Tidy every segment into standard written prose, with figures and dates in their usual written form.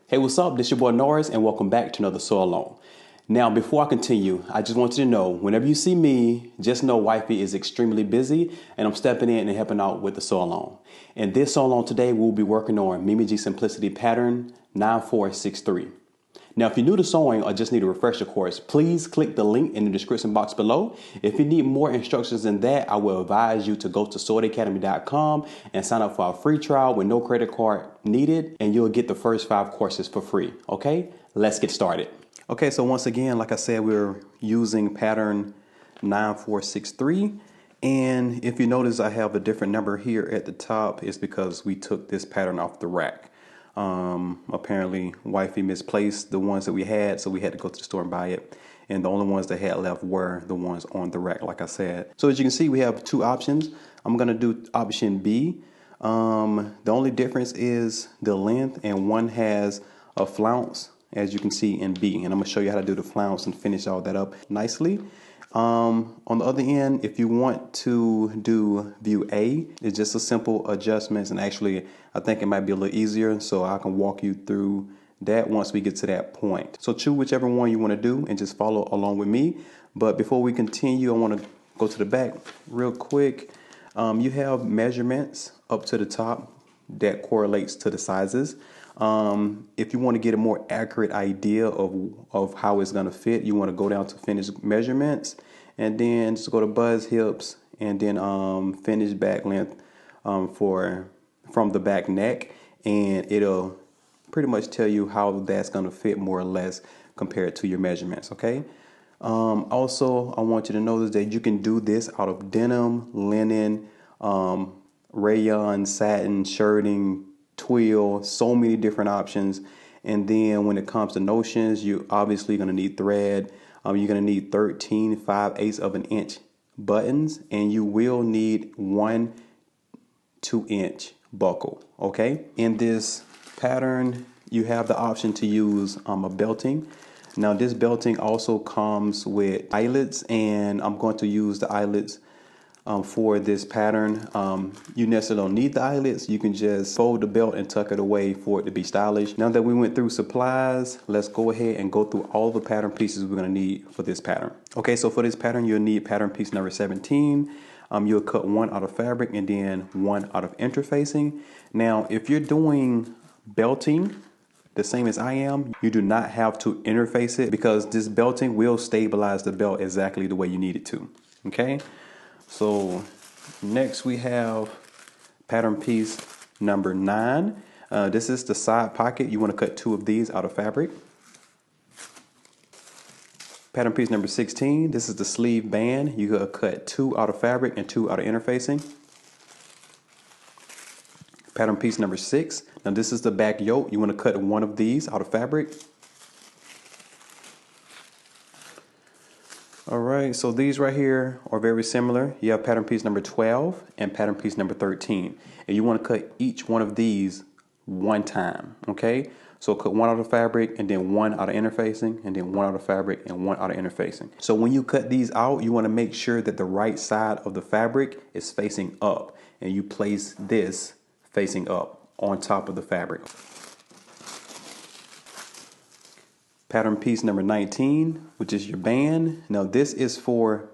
Hey, what's up? This your boy Norris, and welcome back to another Sew Along. Now, before I continue, I just want you to know, whenever you see me, just know wifey is extremely busy, and I'm stepping in and helping out with the Sew Along. And this Sew Along today, we'll be working on Mimi G Simplicity pattern 9463. Now, if you're new to sewing or just need a refresher course, please click the link in the description box below. If you need more instructions than that, I will advise you to go to sewedacademy.com and sign up for a free trial with no credit card needed, and you'll get the first 5 courses for free. Okay, let's get started. Okay, so once again, like I said, we're using pattern 9463. And if you notice, I have a different number here at the top. It's because we took this pattern off the rack. Apparently wifey misplaced the ones that we had, so we had to go to the store and buy it. And the only ones they had left were the ones on the rack, like I said. So as you can see, we have 2 options. I'm gonna do option B. The only difference is the length, and one has a flounce, as you can see in B. And I'm gonna show you how to do the flounce and finish all that up nicely. On the other end, if you want to do view A, it's just a simple adjustments, and actually I think it might be a little easier, so I can walk you through that once we get to that point. So choose whichever one you want to do and just follow along with me. But before we continue, I want to go to the back real quick. You have measurements up to the top that correlates to the sizes. If you want to get a more accurate idea of how it's going to fit, you want to go down to finished measurements and then just go to buzz hips and then finished back length from the back neck, and it'll pretty much tell you how that's going to fit more or less compared to your measurements. Okay. Also, I want you to notice that you can do this out of denim, linen, rayon, satin, shirting, twill, so many different options. And then when it comes to notions, you're obviously going to need thread. You're going to need 13 5/8 of an inch buttons, and you will need 1 2-inch buckle. Okay, in this pattern you have the option to use a belting. Now this belting also comes with eyelets, and I'm going to use the eyelets for this pattern. You necessarily don't need the eyelets. You can just fold the belt and tuck it away for it to be stylish. Now that we went through supplies, let's go ahead and go through all the pattern pieces we're going to need for this pattern. Okay, so for this pattern, you'll need pattern piece number 17. You'll cut 1 out of fabric and then 1 out of interfacing. Now, if you're doing belting the same as I am, you do not have to interface it, because this belting will stabilize the belt exactly the way you need it to. Okay. So next we have pattern piece number 9. This is the side pocket. You want to cut 2 of these out of fabric. Pattern piece number 16. This is the sleeve band. You gotta cut 2 out of fabric and 2 out of interfacing. Pattern piece number 6. Now this is the back yoke. You want to cut 1 of these out of fabric. All right, so these right here are very similar. You have pattern piece number 12 and pattern piece number 13. And you want to cut each one of these 1 time, okay? So cut 1 out of fabric and then 1 out of interfacing and then 1 out of fabric and 1 out of interfacing. So when you cut these out, you want to make sure that the right side of the fabric is facing up, and you place this facing up on top of the fabric. Pattern piece number 19, which is your band. Now this is for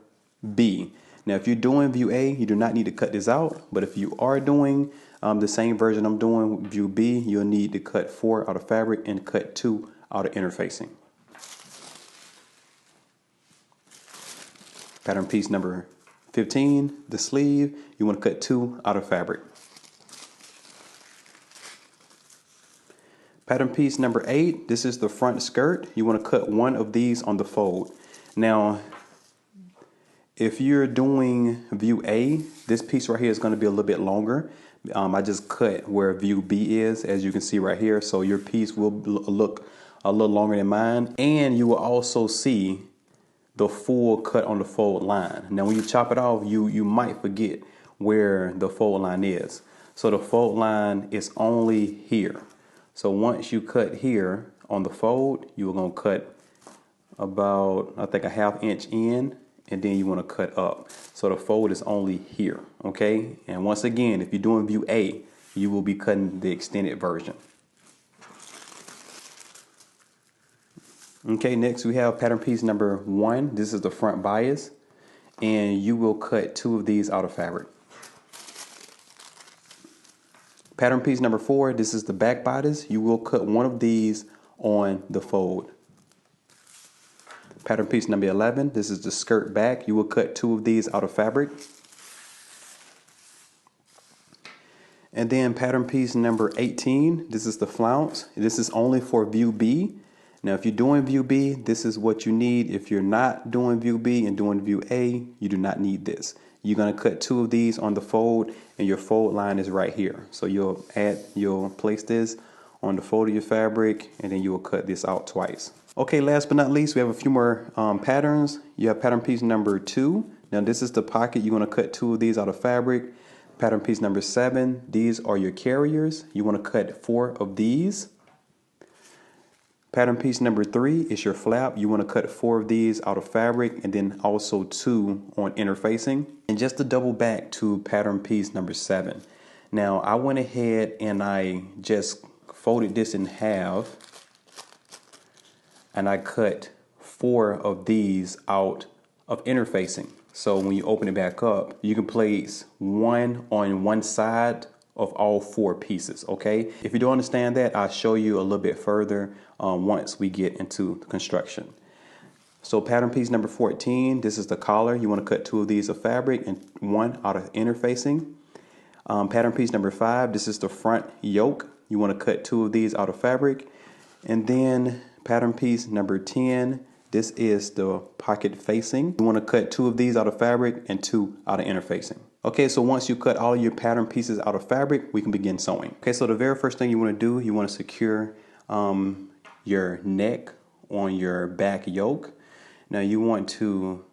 B. Now if you're doing view A, you do not need to cut this out, but if you are doing the same version I'm doing, view B, you'll need to cut 4 out of fabric and cut 2 out of interfacing. Pattern piece number 15, the sleeve, you want to cut 2 out of fabric. Pattern piece number 8, this is the front skirt. You want to cut 1 of these on the fold. Now, if you're doing view A, this piece right here is going to be a little bit longer. I just cut where view B is, as you can see right here. So your piece will look a little longer than mine. And you will also see the full cut on the fold line. Now, when you chop it off, you might forget where the fold line is. So the fold line is only here. So once you cut here on the fold, you're going to cut about, I think, a 1/2 inch in, and then you want to cut up. So the fold is only here, okay? And once again, if you're doing view A, you will be cutting the extended version. Okay, next we have pattern piece number 1. This is the front bias, and you will cut 2 of these out of fabric. Pattern piece number 4, this is the back bodice. You will cut 1 of these on the fold. Pattern piece number 11, this is the skirt back. You will cut 2 of these out of fabric. And then pattern piece number 18, this is the flounce. This is only for view B. Now, if you're doing view B, this is what you need. If you're not doing view B and doing view A, you do not need this. You're gonna cut 2 of these on the fold, and your fold line is right here. So you'll place this on the fold of your fabric, and then you will cut this out twice. Okay, last but not least, we have a few more patterns. You have pattern piece number 2. Now this is the pocket. You're gonna cut 2 of these out of fabric. Pattern piece number 7, these are your carriers. You wanna cut 4 of these. Pattern piece number 3 is your flap. You want to cut 4 of these out of fabric, and then also 2 on interfacing. And just to double back to pattern piece number 7. Now I went ahead and I just folded this in half, and I cut 4 of these out of interfacing. So when you open it back up, you can place 1 on one side of all 4 pieces. Okay, if you don't understand that, I'll show you a little bit further once we get into the construction. So pattern piece number 14, this is the collar. You want to cut 2 of these of fabric and 1 out of interfacing. Pattern piece number 5, this is the front yoke. You want to cut 2 of these out of fabric. And then pattern piece number 10, this is the pocket facing. You want to cut 2 of these out of fabric and 2 out of interfacing. Okay, so once you cut all your pattern pieces out of fabric, we can begin sewing. Okay, so the very first thing you want to do, you want to secure your neck on your back yoke. Now you want to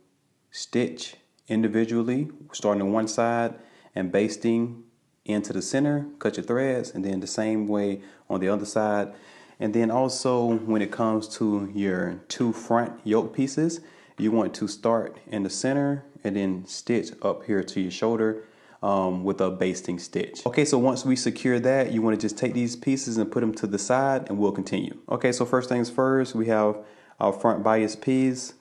stitch individually, starting on one side and basting into the center, cut your threads, and then the same way on the other side. And then also when it comes to your 2 front yoke pieces, you want to start in the center and then stitch up here to your shoulder with a basting stitch. Okay, so once we secure that, you want to just take these pieces and put them to the side, and we'll continue. Okay, so first things first, we have our front bias piece.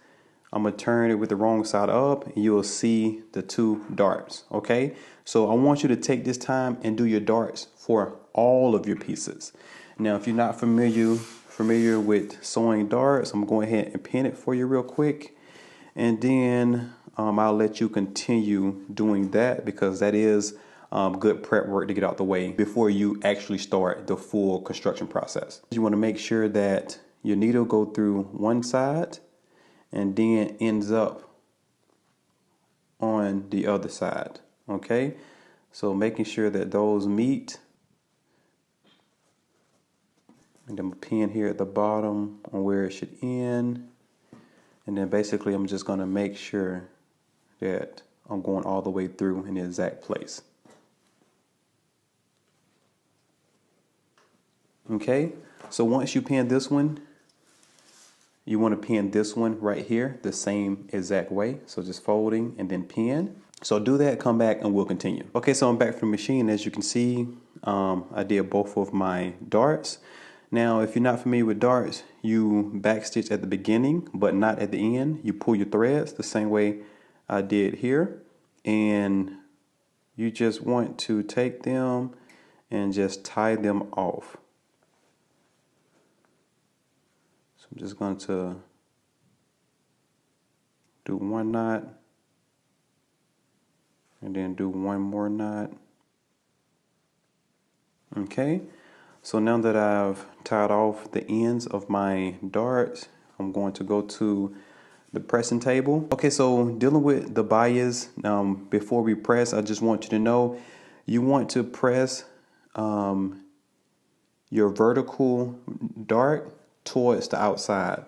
I'm gonna turn it with the wrong side up, and you'll see the 2 darts. Okay, so I want you to take this time and do your darts for all of your pieces. Now, if you're not familiar with sewing darts, I'm going ahead and pin it for you real quick, and then I'll let you continue doing that, because that is good prep work to get out the way before you actually start the full construction process. You want to make sure that your needle go through one side and then ends up on the other side. Okay, so making sure that those meet. And I'm pin here at the bottom on where it should end. And then basically I'm just going to make sure that I'm going all the way through in the exact place. Okay, so once you pin this one, you want to pin this one right here the same exact way. So just folding and then pin. So do that, come back, and we'll continue. Okay, so I'm back from the machine. As you can see, I did both of my darts. Now, if you're not familiar with darts, you backstitch at the beginning, but not at the end. You pull your threads the same way I did here, and you just want to take them and just tie them off. So I'm just going to do 1 knot and then do 1 more knot. Okay, so now that I've tied off the ends of my darts, I'm going to go to the pressing table. Okay, so dealing with the bias, before we press, I just want you to know you want to press your vertical dart towards the outside.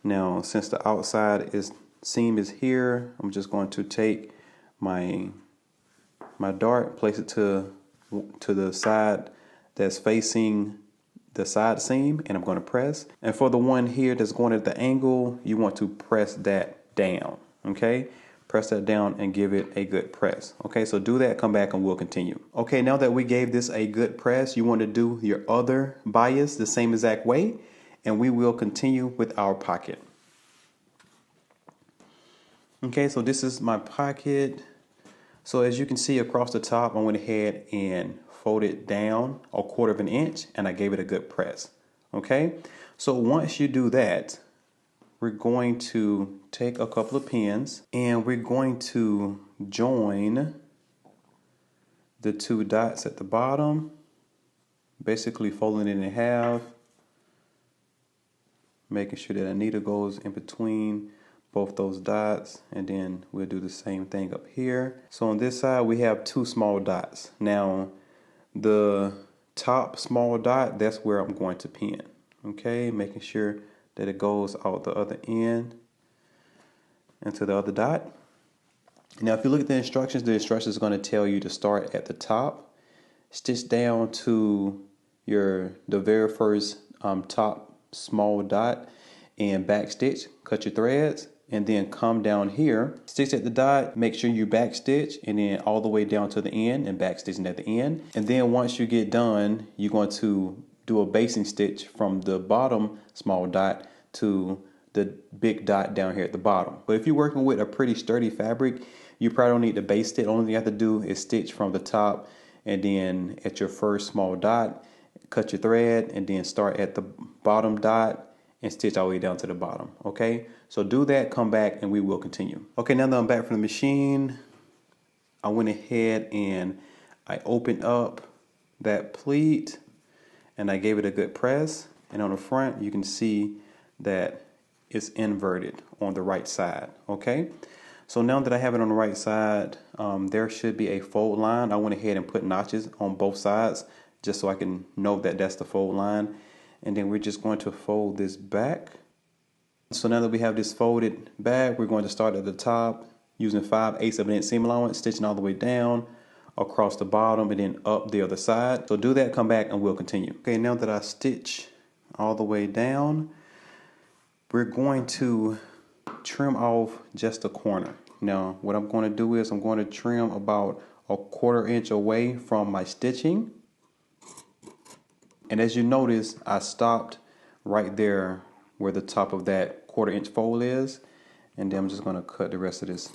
Now, since the outside seam is here, I'm just going to take my dart, place it to the side that's facing the side seam, and I'm going to press. And for the one here that's going at the angle, you want to press that down. Okay, press that down and give it a good press. Okay, so do that, come back, and we'll continue. Okay, now that we gave this a good press, you want to do your other bias the same exact way, and we will continue with our pocket. Okay, so this is my pocket. So as you can see across the top, I went ahead and folded down a 1/4 of an inch, and I gave it a good press. Okay, so once you do that, we're going to take a couple of pins and we're going to join the 2 dots at the bottom, basically folding it in half, making sure that a needle goes in between both those dots, and then we'll do the same thing up here. So on this side we have 2 small dots. Now the top small dot, that's where I'm going to pin. Okay, making sure that it goes out the other end into the other dot. Now if you look at the instructions is going to tell you to start at the top, stitch down to the very first top small dot and back stitch, cut your threads, and then come down here, stitch at the dot, make sure you back stitch, and then all the way down to the end and back stitching at the end. And then once you get done, you're going to do a basting stitch from the bottom small dot to the big dot down here at the bottom. But if you're working with a pretty sturdy fabric, you probably don't need to baste it. Only thing you have to do is stitch from the top, and then at your first small dot, cut your thread, and then start at the bottom dot and stitch all the way down to the bottom. Okay, so do that, come back, and we will continue. Okay, now that I'm back from the machine, I went ahead and I opened up that pleat and I gave it a good press, and on the front you can see that it's inverted on the right side. Okay, so now that I have it on the right side, there should be a fold line. I went ahead and put notches on both sides just so I can know that that's the fold line. And then we're just going to fold this back. So now that we have this folded back, we're going to start at the top using 5/8 of an inch seam allowance, stitching all the way down across the bottom and then up the other side. So do that, come back, and we'll continue. Okay, now that I stitch all the way down, we're going to trim off just a corner. Now what I'm going to do is I'm going to trim about a 1/4 inch away from my stitching. And as you notice, I stopped right there where the top of that 1/4 inch fold is, and then I'm just going to cut the rest of this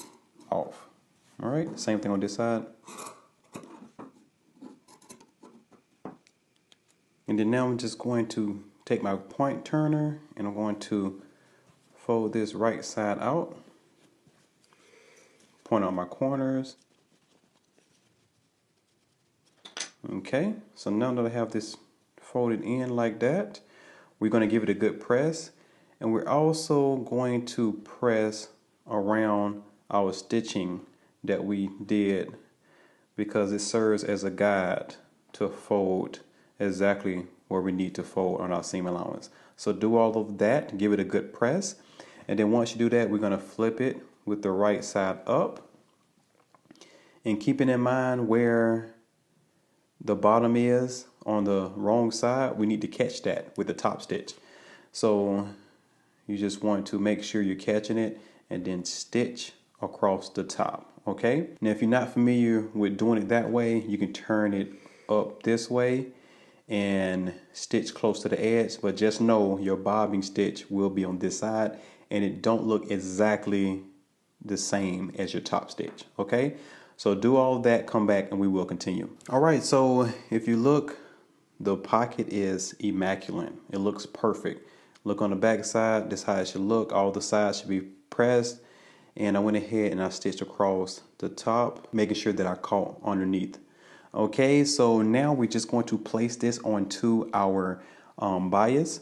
off. All right, same thing on this side. And then now I'm just going to take my point turner and I'm going to fold this right side out, point out my corners. Okay, so now that I have this folded in like that, we're going to give it a good press, and we're also going to press around our stitching that we did, because it serves as a guide to fold exactly where we need to fold on our seam allowance. So do all of that, give it a good press, and then once you do that, we're going to flip it with the right side up, and keeping in mind where the bottom is on the wrong side, we need to catch that with the top stitch. So you just want to make sure you're catching it and then stitch across the top. Okay, now if you're not familiar with doing it that way, you can turn it up this way and stitch close to the edge, but just know your bobbing stitch will be on this side and it don't look exactly the same as your top stitch. Okay, so do all that, come back, and we will continue. All right, so if you look, the pocket is immaculate. It looks perfect. Look on the back side, this is how it should look. All the sides should be pressed, and I went ahead and I stitched across the top, making sure that I caught underneath. Okay, so now we're just going to place this onto our bias,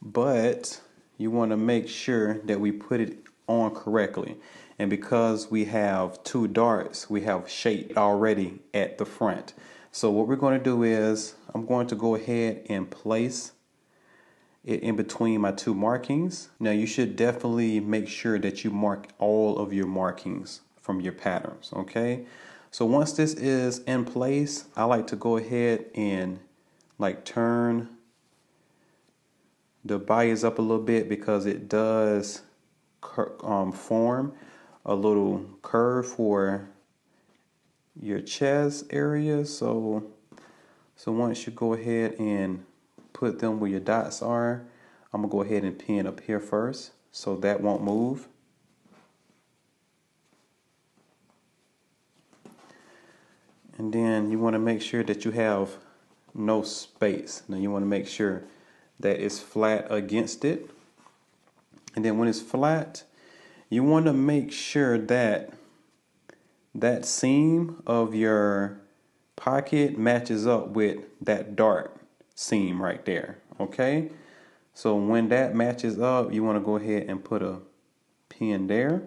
but you want to make sure that we put it on correctly. And because we have 2 darts, we have shape already at the front. So what we're going to do is I'm going to go ahead and place it in between my 2 markings. Now you should definitely make sure that you mark all of your markings from your patterns. Okay, so once this is in place, I like to go ahead and like turn the bias up a little bit, because it does form a little curve for your chest area. So once you go ahead and put them where your dots are. I'm gonna go ahead and pin up here first so that won't move. And then you want to make sure that you have no space. Now you want to make sure that it's flat against it. And then when it's flat, you want to make sure that that seam of your pocket matches up with that dart seam right there. Okay? So when that matches up, you want to go ahead and put a pin there.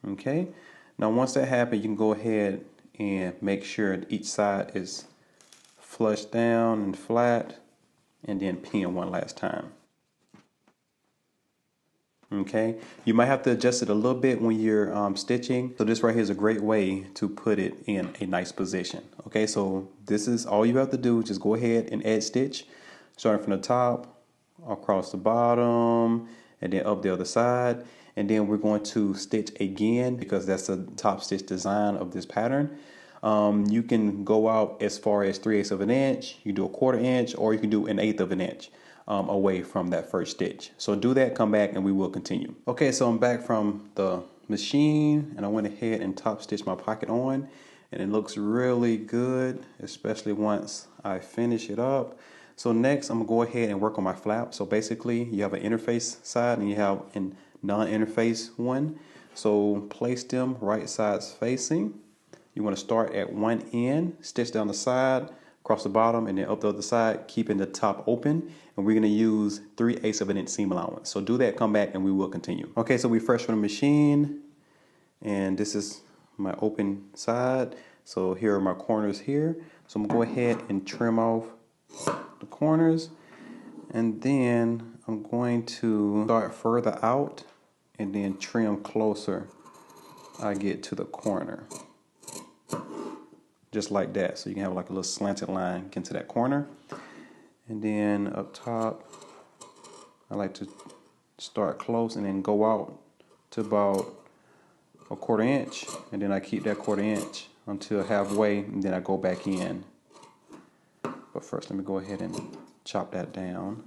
Okay? Now once that happens, you can go ahead and make sure each side is flush down and flat, and then pin one last time. Okay, you might have to adjust it a little bit when you're stitching. So this right here is a great way to put it in a nice position. Okay, so this is all you have to do. Just go ahead and edge stitch, starting from the top, across the bottom, and then up the other side. And then we're going to stitch again because that's the top stitch design of this pattern. You can go out as far as 3/8 of an inch, you do a 1/4 inch, or you can do 1/8 of an inch away from that first stitch. So do that, come back, and we will continue. Okay, so I'm back from the machine, and I went ahead and top stitched my pocket on, and it looks really good, especially once I finish it up. So next, I'm gonna go ahead and work on my flap. So basically, you have an interface side and you have a non-interface one. So place them right sides facing. You want to start at one end, stitch down the side, across the bottom, and then up the other side, keeping the top open. And we're going to use 3/8 of an inch seam allowance. So do that, come back, and we will continue. Okay, so we fresh from the machine, and this is my open side. So here are my corners here. So I'm going to go ahead and trim off the corners, and then I'm going to start further out and then trim closer I get to the corner. Just like that. So you can have like a little slanted line into that corner. And then up top, I like to start close and then go out to about a 1/4 inch. And then I keep that 1/4 inch until halfway, and then I go back in. But first, let me go ahead and chop that down.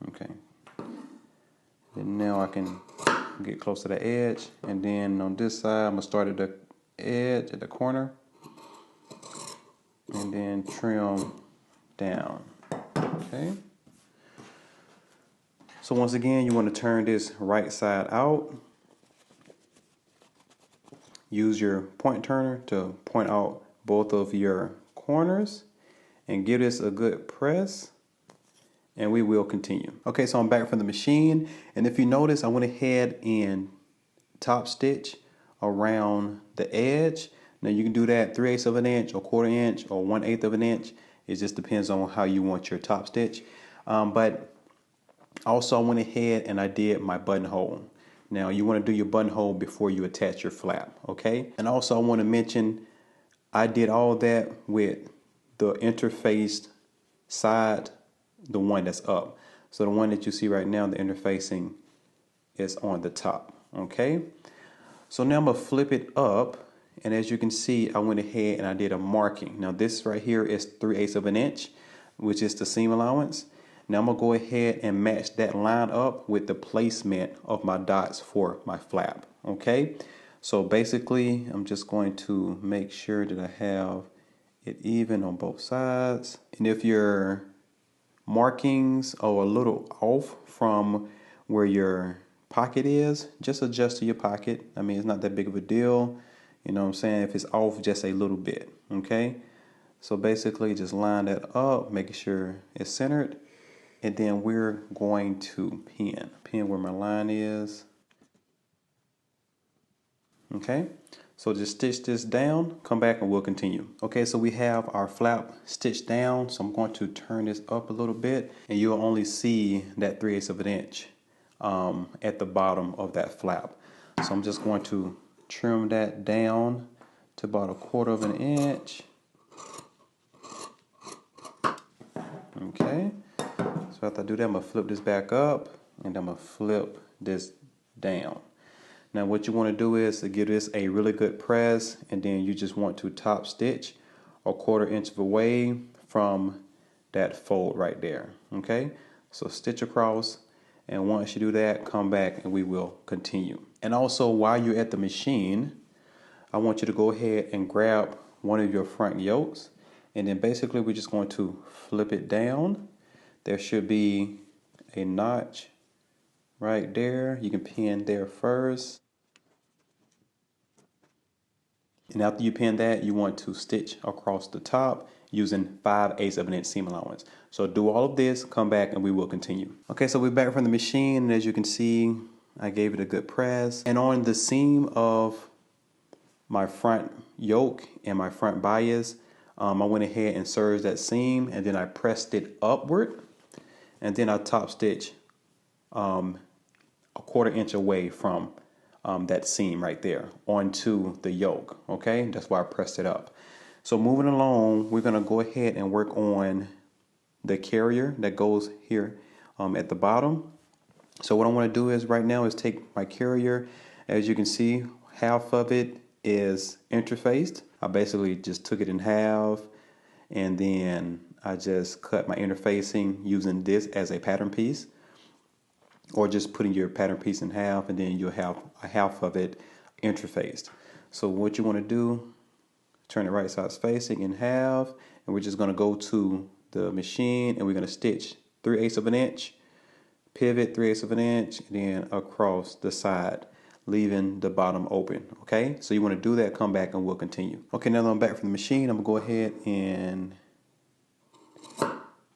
Okay. And now I can get close to the edge. And then on this side, I'm going to start at the edge at the corner and then trim down. Okay, so once again, you want to turn this right side out. Use your point turner to point out both of your corners and give this a good press, and we will continue. Okay, so I'm back from the machine, and if you notice, I went ahead and top stitch around the edge. Now you can do that 3/8 of an inch or 1/4 inch or 1/8 of an inch. It just depends on how you want your top stitch. But also I went ahead and I did my buttonhole. Now you want to do your buttonhole before you attach your flap, okay? And also I want to mention I did all that with the interfaced side, the one that's up. So the one that you see right now, the interfacing is on the top, okay? So now I'm going to flip it up, and as you can see, I went ahead and I did a marking. Now this right here is 3/8 of an inch, which is the seam allowance. Now I'm going to go ahead and match that line up with the placement of my dots for my flap, okay? So basically, I'm just going to make sure that I have it even on both sides. And if your markings are a little off from where your pocket is, just adjust to your pocket. I mean, it's not that big of a deal. You know what I'm saying? If it's off just a little bit, okay? So basically just line that up, making sure it's centered. And then we're going to pin where my line is. Okay, so just stitch this down, come back and we'll continue. Okay, so we have our flap stitched down. So I'm going to turn this up a little bit, and you'll only see that 3/8 of an inch at the bottom of that flap. So I'm just going to trim that down to about a 1/4 of an inch. Okay, so after I do that, I'm going to flip this back up, and I'm going to flip this down. Now what you want to do is to give this a really good press, and then you just want to top stitch 1/4 inch away from that fold right there. Okay, so stitch across, and once you do that, come back and we will continue. And also, while you're at the machine, I want you to go ahead and grab one of your front yokes, and then basically we're just going to flip it down. There should be a notch right there. You can pin there first. And after you pin that, you want to stitch across the top using 5/8 of an inch seam allowance. So do all of this, come back, and we will continue. Okay, so we're back from the machine, and as you can see, I gave it a good press. And on the seam of my front yoke and my front bias, I went ahead and serged that seam, and then I pressed it upward, and then I top stitch 1/4 inch away from that seam right there onto the yoke. Okay, that's why I pressed it up. So moving along, we're gonna go ahead and work on the carrier that goes here at the bottom. So what I want to do is right now is take my carrier. As you can see, half of it is interfaced. I basically just took it in half, and then I just cut my interfacing using this as a pattern piece, or just putting your pattern piece in half, and then you'll have a half of it interfaced. So what you want to do, turn it right sides facing in half, and we're just going to go to the machine, and we're going to stitch 3/8 of an inch, pivot 3/8 of an inch, and then across the side, leaving the bottom open. Okay, so you want to do that, come back, and we'll continue. Okay, now that I'm back from the machine, I'm gonna go ahead and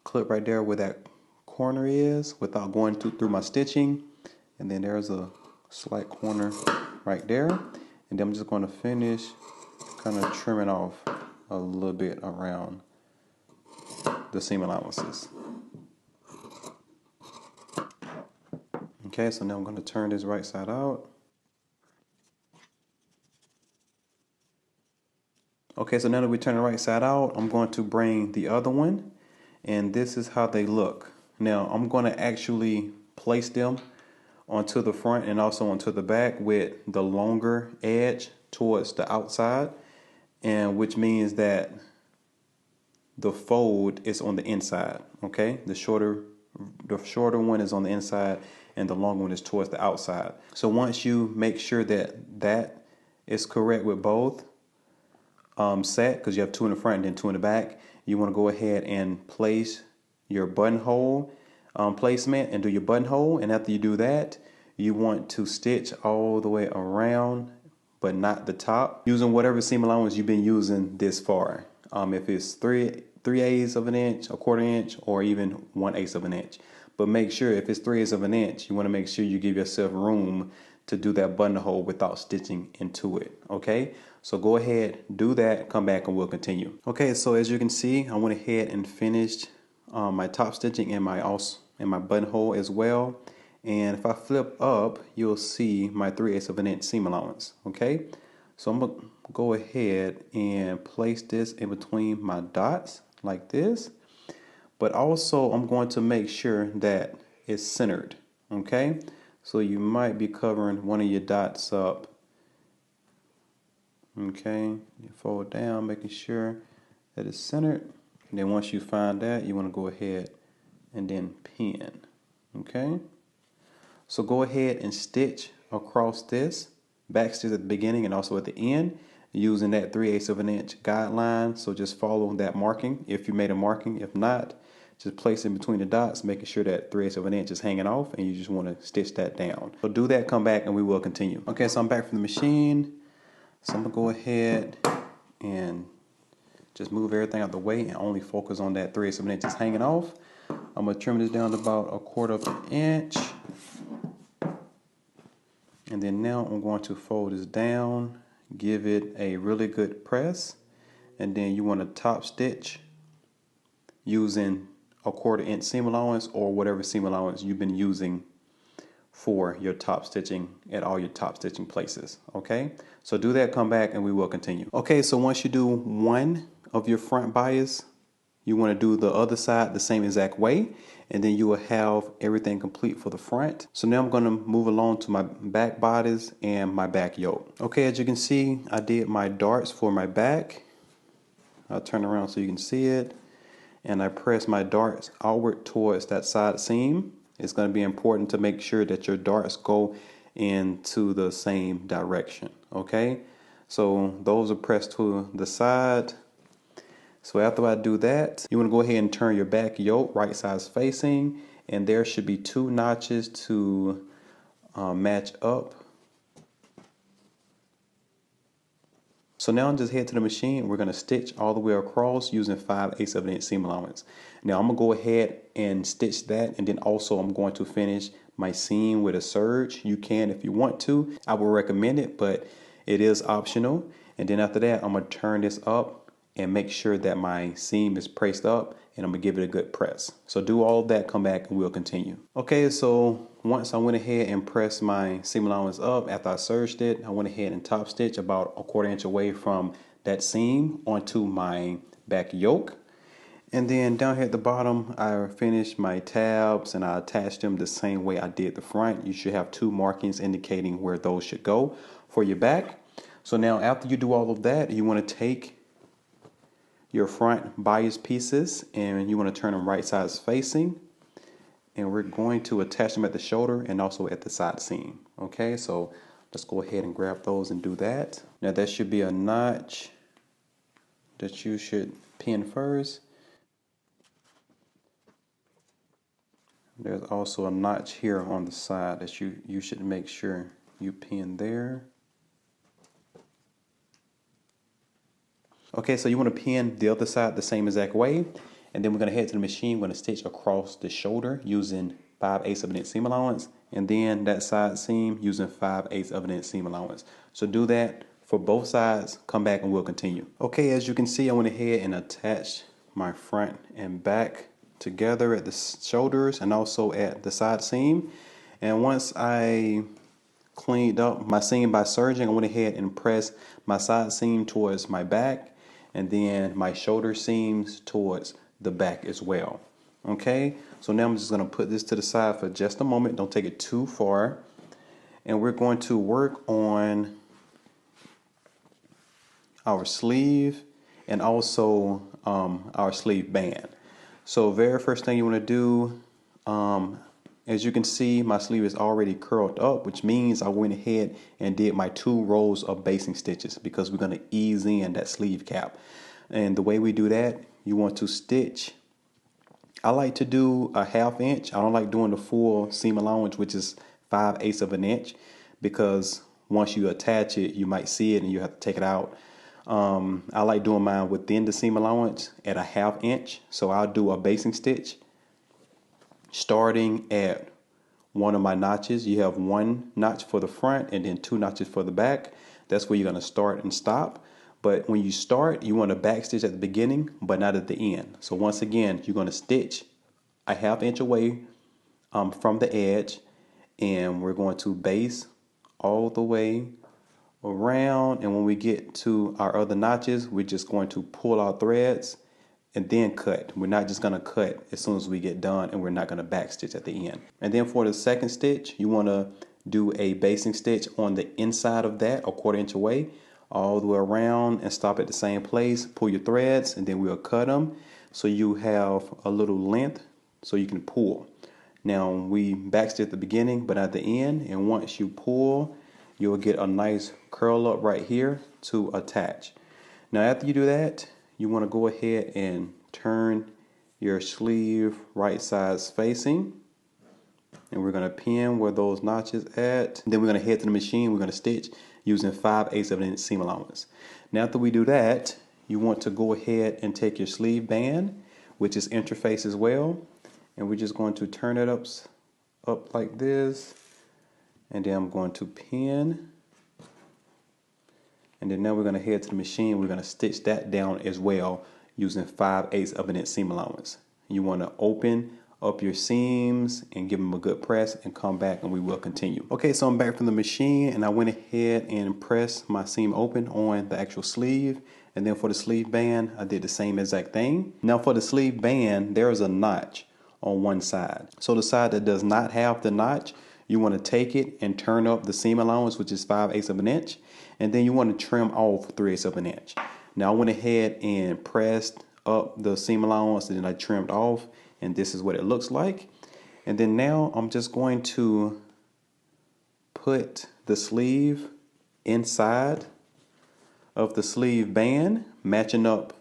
clip right there where that corner is without going through my stitching, and then there's a slight corner right there, and then I'm just going to finish kind of trimming off a little bit around the seam allowances. Okay, so now I'm going to turn this right side out. Okay, so now that we turn the right side out, I'm going to bring the other one, and this is how they look. Now I'm going to actually place them onto the front and also onto the back with the longer edge towards the outside, and which means that the fold is on the inside. Okay, the shorter one is on the inside, and the longer one is towards the outside. So once you make sure that that is correct with both set, because you have 2 in the front and then 2 in the back, you want to go ahead and place your buttonhole placement and do your buttonhole. And after you do that, you want to stitch all the way around, but not the top, using whatever seam allowance you've been using this far. If it's 3/8 of an inch, 1/4 inch, or even 1/8 of an inch. But make sure if it's 3/8 of an inch, you want to make sure you give yourself room to do that buttonhole without stitching into it. Okay, so go ahead, do that, come back, and we'll continue. Okay, so as you can see, I went ahead and finished my top stitching and my buttonhole as well. And if I flip up, you'll see my 3/8 of an inch seam allowance. Okay, so I'm gonna go ahead and place this in between my dots like this, but also I'm going to make sure that it's centered. Okay, so you might be covering one of your dots up. Okay, you fold down, making sure that it's centered, and then once you find that, you want to go ahead and then pin. Okay, so go ahead and stitch across this, back stitch at the beginning and also at the end, using that 3/8 of an inch guideline. So just follow that marking if you made a marking. If not, just place it in between the dots, making sure that 3/8 of an inch is hanging off, and you just want to stitch that down. So do that, come back, and we will continue. Okay, so I'm back from the machine. So I'm gonna go ahead and just move everything out the way and only focus on that 3/8 of an inch that's hanging off. I'm gonna trim this down to about 1/4 of an inch. And then now I'm going to fold this down, give it a really good press, and then you want to top stitch using 1/4 inch seam allowance or whatever seam allowance you've been using for your top stitching at all your top stitching places. Okay, so do that, come back, and we will continue. Okay, so once you do one of your front bias, you want to do the other side the same exact way, and then you will have everything complete for the front. So now I'm going to move along to my back bodice and my back yoke. Okay, as you can see, I did my darts for my back. I'll turn around so you can see it. And I press my darts outward towards that side seam. It's going to be important to make sure that your darts go into the same direction. Okay, so those are pressed to the side. So after I do that, you want to go ahead and turn your back yoke right sides facing, and there should be 2 notches to match up. So now just head to the machine. We're going to stitch all the way across using 5/8 of an inch seam allowance. Now I'm going to go ahead and stitch that, and then also I'm going to finish my seam with a serge. You can if you want to. I would recommend it, but it is optional. And then after that, I'm going to turn this up and make sure that my seam is pressed up, and I'm gonna give it a good press. So do all of that, come back, and we'll continue. Okay, so once I went ahead and pressed my seam allowance up after I serged it, I went ahead and top stitch about 1/4 inch away from that seam onto my back yoke. And then down here at the bottom, I finished my tabs and I attached them the same way I did the front. You should have 2 markings indicating where those should go for your back. So now after you do all of that, you want to take your front bias pieces and you want to turn them right sides facing, and we're going to attach them at the shoulder and also at the side seam. Okay, so let's go ahead and grab those and do that. Now there should be a notch that you should pin first. There's also a notch here on the side that you should make sure you pin there. Okay, so you want to pin the other side the same exact way, and then we're going to head to the machine. We're going to stitch across the shoulder using 5/8 of an inch seam allowance, and then that side seam using 5/8 of an inch seam allowance. So do that for both sides, come back and we'll continue. Okay, as you can see, I went ahead and attached my front and back together at the shoulders and also at the side seam. And once I cleaned up my seam by serging, I went ahead and pressed my side seam towards my back, and then my shoulder seams towards the back as well. Okay, so now I'm just going to put this to the side for just a moment. Don't take it too far. And we're going to work on our sleeve and also our sleeve band. So very first thing you want to do, as you can see, my sleeve is already curled up, which means I went ahead and did my 2 rows of basting stitches because we're going to ease in that sleeve cap. And the way we do that, you want to stitch. I like to do a 1/2 inch. I don't like doing the full seam allowance, which is 5/8 of an inch, because once you attach it, you might see it and you have to take it out. I like doing mine within the seam allowance at a 1/2 inch. So I'll do a basting stitch starting at one of my notches. You have 1 notch for the front and then 2 notches for the back. That's where you're going to start and stop. But when you start, you want to back stitch at the beginning, but not at the end. So once again, you're going to stitch a 1/2 inch away from the edge, and we're going to base all the way around. And when we get to our other notches, we're just going to pull our threads and then cut. We're not just going to cut as soon as we get done, and we're not going to back stitch at the end. And then for the second stitch, you want to do a basting stitch on the inside of that, a 1/4 inch away, all the way around, and stop at the same place. Pull your threads, and then we'll cut them so you have a little length so you can pull. Now we back stitch at the beginning but at the end, and once you pull, you'll get a nice curl up right here to attach. Now after you do that, you want to go ahead and turn your sleeve right sides facing, and we're going to pin where those notches at. Then we're going to head to the machine. We're going to stitch using 5/8 of an inch seam allowance. Now after we do that, you want to go ahead and take your sleeve band, which is interface as well, and we're just going to turn it up like this, and then I'm going to pin. And then now we're going to head to the machine. We're going to stitch that down as well using 5/8 of an inch seam allowance. You want to open up your seams and give them a good press and come back, and we will continue. Okay, so I'm back from the machine, and I went ahead and pressed my seam open on the actual sleeve. And then for the sleeve band, I did the same exact thing. Now for the sleeve band, there is a notch on one side. So the side that does not have the notch, you want to take it and turn up the seam allowance, which is 5/8 of an inch. And then you want to trim off 3/8 of an inch. Now I went ahead and pressed up the seam allowance and then I trimmed off, and this is what it looks like. And then now I'm just going to put the sleeve inside of the sleeve band, matching up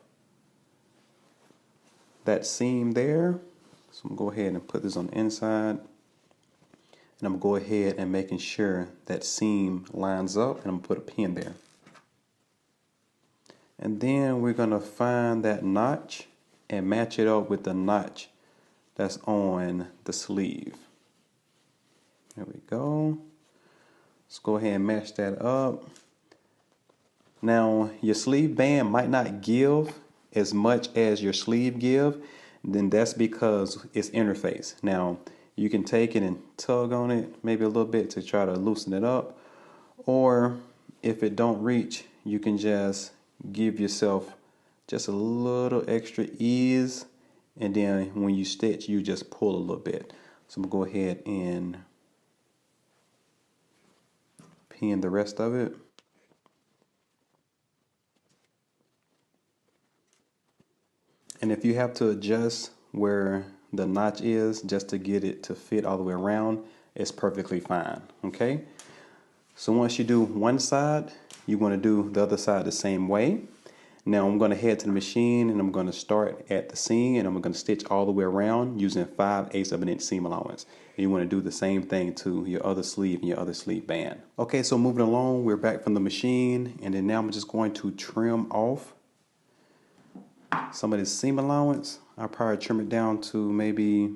that seam there. So I'm gonna go ahead and put this on the inside, and I'm gonna go ahead and making sure that seam lines up, and I'm gonna put a pin there. And then we're gonna find that notch and match it up with the notch that's on the sleeve. There we go. Let's go ahead and match that up. Now your sleeve band might not give as much as your sleeve give, then that's because it's interface. Now you can take it and tug on it maybe a little bit to try to loosen it up, or if it don't reach, you can just give yourself just a little extra ease, and then when you stitch you just pull a little bit. So I'm gonna go ahead and pin the rest of it. And if you have to adjust where the notch is just to get it to fit all the way around, it's perfectly fine. Okay, so once you do one side, you want to do the other side the same way. Now I'm going to head to the machine and I'm going to start at the seam, and I'm going to stitch all the way around using 5/8 of an inch seam allowance. And you want to do the same thing to your other sleeve and your other sleeve band. Okay, so moving along, we're back from the machine, and then now I'm just going to trim off some of this seam allowance. I'll probably trim it down to maybe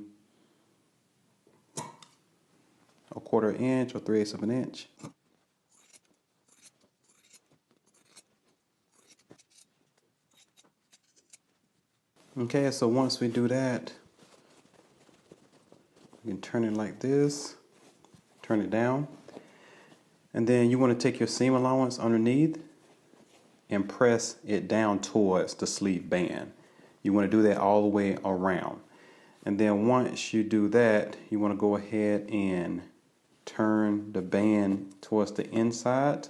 1/4 inch or 3/8 of an inch. Okay, so once we do that, you can turn it like this, turn it down, and then you want to take your seam allowance underneath and press it down towards the sleeve band. You want to do that all the way around. And then once you do that, you want to go ahead and turn the band towards the inside.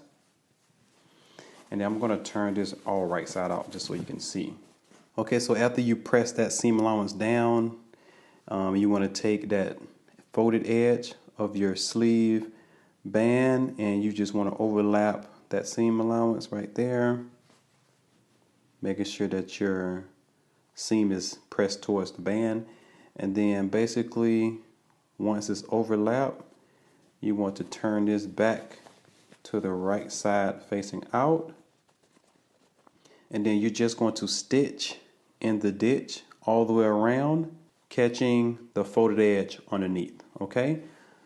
And then I'm going to turn this all right side out just so you can see. Okay, so after you press that seam allowance down, you want to take that folded edge of your sleeve band and you just want to overlap that seam allowance right there, making sure that your seam is pressed towards the band. And then basically once it's overlapped, you want to turn this back to the right side facing out, and then you're just going to stitch in the ditch all the way around, catching the folded edge underneath. Okay,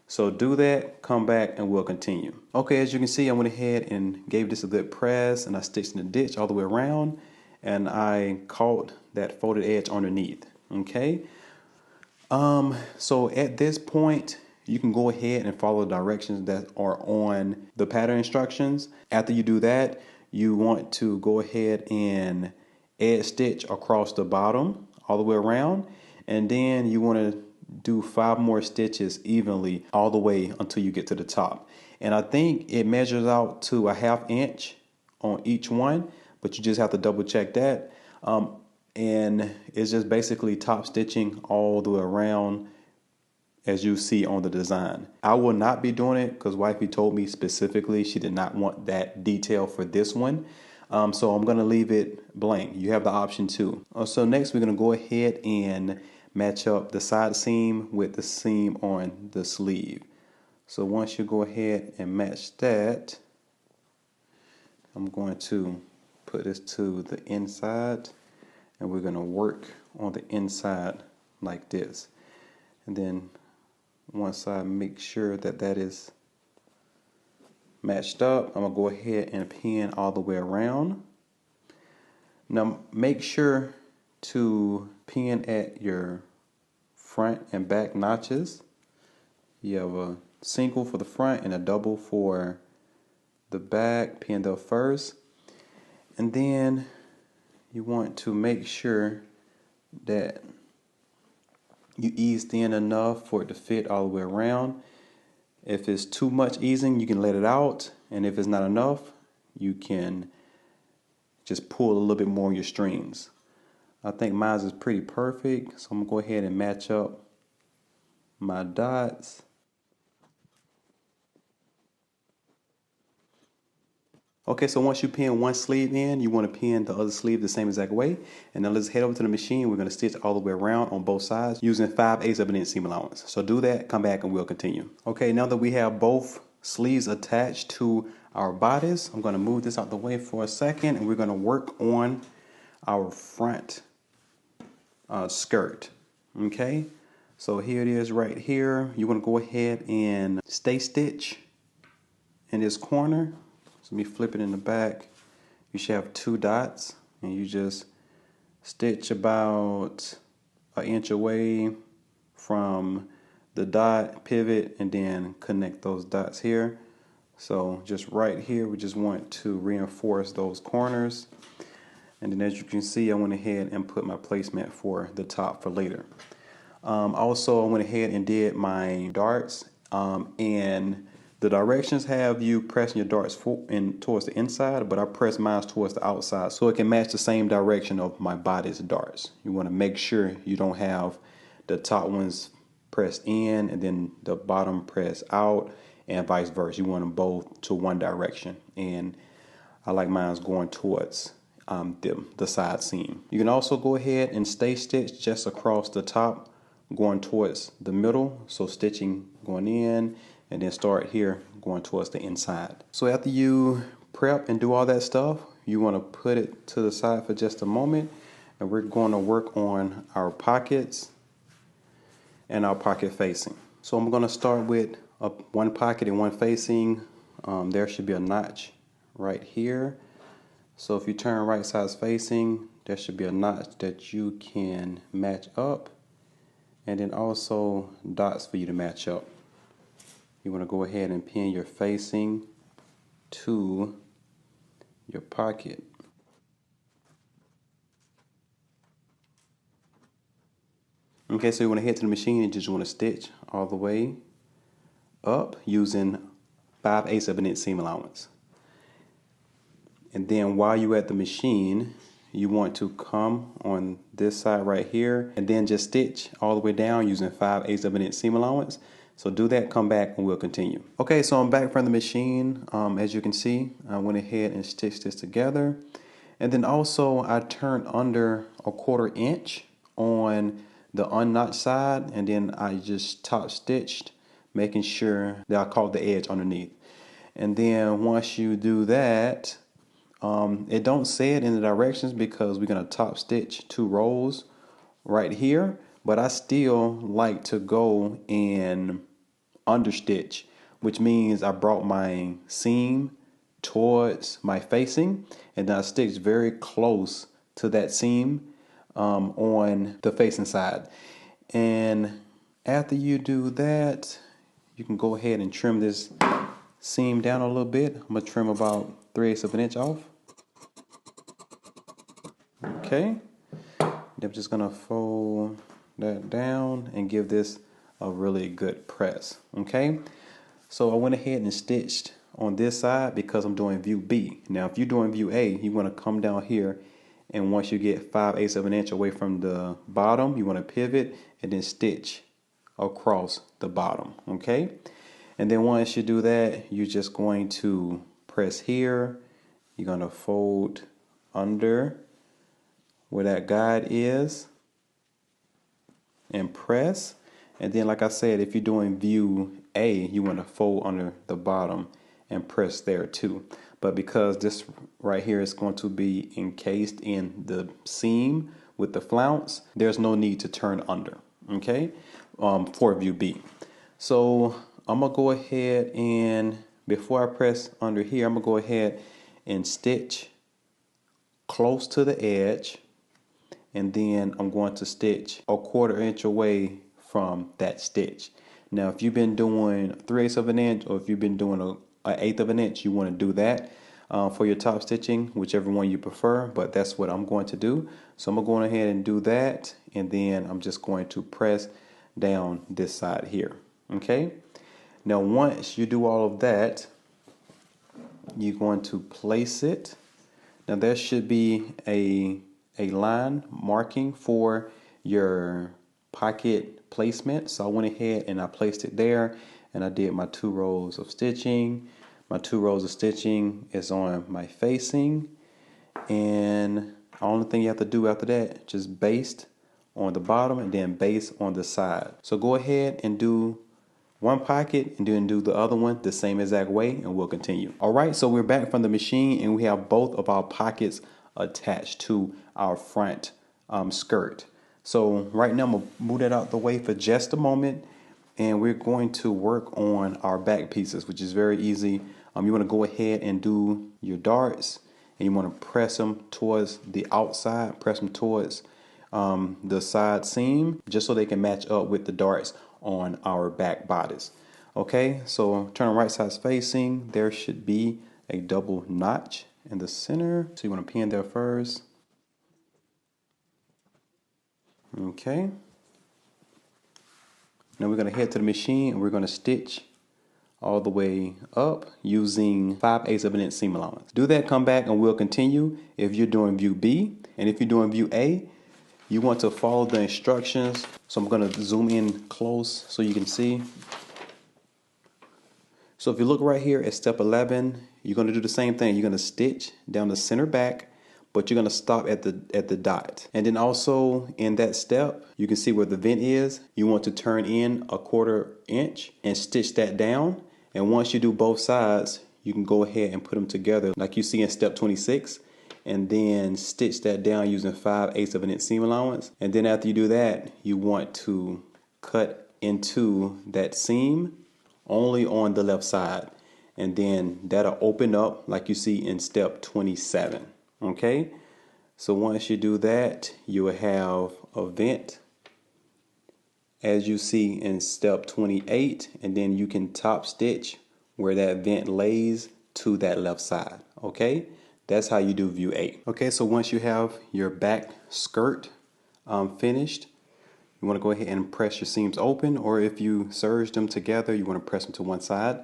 so do that, come back, and we'll continue. Okay, as you can see, I went ahead and gave this a good press, and I stitched in the ditch all the way around, and I caught that folded edge underneath. Okay, so at this point you can go ahead and follow the directions that are on the pattern instructions. After you do that, you want to go ahead and edge stitch across the bottom all the way around, and then you want to do 5 more stitches evenly all the way until you get to the top. And I think it measures out to 1/2 inch on each one, but you just have to double check that. And it's just basically top stitching all the way around as you see on the design. I will not be doing it because wifey told me specifically she did not want that detail for this one. So I'm going to leave it blank. You have the option too. So next we're going to go ahead and match up the side seam with the seam on the sleeve. So once you go ahead and match that, I'm going to put this to the inside, and we're going to work on the inside like this. And then once I make sure that that is matched up, I'm going to go ahead and pin all the way around. Now make sure to pin at your front and back notches. You have a single for the front and a double for the back, pinned up first. And then you want to make sure that you eased in enough for it to fit all the way around. If it's too much easing, you can let it out, and if it's not enough, you can just pull a little bit more on your strings. I think mine is pretty perfect, so I'm gonna go ahead and match up my dots. Okay, so once you pin one sleeve in, you want to pin the other sleeve the same exact way. And now let's head over to the machine. We're going to stitch all the way around on both sides using 5/8 of an inch seam allowance. So do that, come back, and we'll continue. Okay, now that we have both sleeves attached to our bodice, I'm going to move this out the way for a second, and we're going to work on our front skirt. Okay, so here it is right here. You want to go ahead and stay stitch in this corner. So let me flip it in the back. You should have 2 dots, and you just stitch about an inch away from the dot, pivot, and then connect those dots here. So just right here, we just want to reinforce those corners. And then as you can see, I went ahead and put my placement for the top for later. Also, I went ahead and did my darts, and the directions have you pressing your darts towards the inside, but I press mine towards the outside so it can match the same direction of my bodice darts. You want to make sure you don't have the top ones pressed in and then the bottom pressed out, and vice versa. You want them both to one direction, and I like mine going towards the side seam. You can also go ahead and stay stitched just across the top, going towards the middle, so stitching going in, and then start here going towards the inside. So after you prep and do all that stuff, you want to put it to the side for just a moment, and we're going to work on our pockets and our pocket facing. So I'm going to start with one pocket and one facing. There should be a notch right here. So if you turn right sides facing, there should be a notch that you can match up, and then also dots for you to match up. You want to go ahead and pin your facing to your pocket. Okay, so you want to head to the machine and just want to stitch all the way up using 5/8 of an inch seam allowance. And then while you're at the machine, you want to come on this side right here and then just stitch all the way down using 5/8 of an inch seam allowance. So do that, come back, and we'll continue. Okay, so I'm back from the machine. As you can see, I went ahead and stitched this together. And then also I turned under a 1/4 inch on the unnotched side, and then I just top stitched, making sure that I caught the edge underneath. And then once you do that, it don't say it in the directions because we're gonna top stitch 2 rows right here, but I still like to go and understitch, which means I brought my seam towards my facing, and then I stitched very close to that seam on the facing side. And after you do that, you can go ahead and trim this seam down a little bit. I'm gonna trim about 3/8 of an inch off. Okay, I'm just gonna fold that down and give this a really good press. Okay, so I went ahead and stitched on this side because I'm doing view B. Now if you're doing view A, you want to come down here, and once you get 5/8 of an inch away from the bottom, you want to pivot and then stitch across the bottom. Okay, and then once you do that, you're just going to press here. You're going to fold under where that guide is and press. And then like I said, if you're doing view A, you want to fold under the bottom and press there too. But because this right here is going to be encased in the seam with the flounce, there's no need to turn under, okay, for view B. So I'm gonna go ahead and, before I press under here, I'm gonna go ahead and stitch close to the edge, and then I'm going to stitch a 1/4 inch away from that stitch. Now if you've been doing 3/8 of an inch, or if you've been doing an 1/8 of an inch, you want to do that for your top stitching, whichever one you prefer, but that's what I'm going to do. So I'm going to go ahead and do that, and then I'm just going to press down this side here. Okay, now once you do all of that, you're going to place it. Now there should be a line marking for your pocket placement. So I went ahead and I placed it there, and I did my 2 rows of stitching. My 2 rows of stitching is on my facing, and the only thing you have to do after that, just baste on the bottom and then baste on the side. So go ahead and do one pocket and then do the other one the same exact way, and we'll continue. All right, so we're back from the machine and we have both of our pockets attached to our front skirt. So right now I'm gonna move that out the way for just a moment, and we're going to work on our back pieces, which is very easy. You want to go ahead and do your darts, and you want to press them towards the outside, press them towards the side seam, just so they can match up with the darts on our back bodice. Okay, so turn on right side facing. There should be a double notch in the center, so you want to pin there first. Okay, now we're going to head to the machine and we're going to stitch all the way up using 5/8 of an inch seam allowance. Do that, come back, and we'll continue. If you're doing view B, and if you're doing view A, you want to follow the instructions. So I'm going to zoom in close so you can see. So if you look right here at step 11, you're going to do the same thing. You're going to stitch down the center back, but you're going to stop at the dot. And then also in that step, you can see where the vent is. You want to turn in 1/4 inch and stitch that down. And once you do both sides, you can go ahead and put them together like you see in step 26, and then stitch that down using 5/8 of an inch seam allowance. And then after you do that, you want to cut into that seam only on the left side, and then that'll open up like you see in step 27. Okay, so once you do that, you will have a vent as you see in step 28, and then you can top stitch where that vent lays to that left side. Okay, that's how you do view A. Okay, so once you have your back skirt finished, you want to go ahead and press your seams open, or if you serge them together, you want to press them to one side.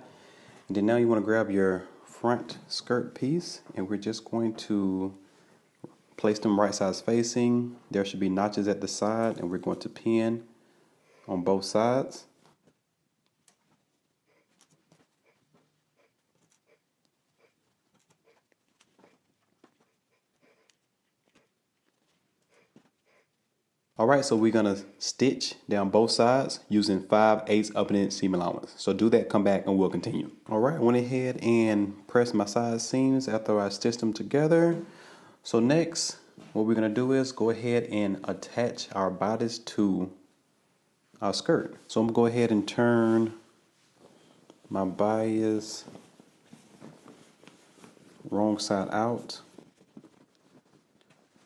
And then now you want to grab your front skirt piece, and we're just going to place them right sides facing. There should be notches at the side, and we're going to pin on both sides. Alright, so we're going to stitch down both sides using 5/8 of an inch seam allowance. So do that, come back, and we'll continue. Alright, I went ahead and pressed my side seams after I stitched them together. So next, what we're going to do is go ahead and attach our bodice to our skirt. So I'm going to go ahead and turn my bias wrong side out.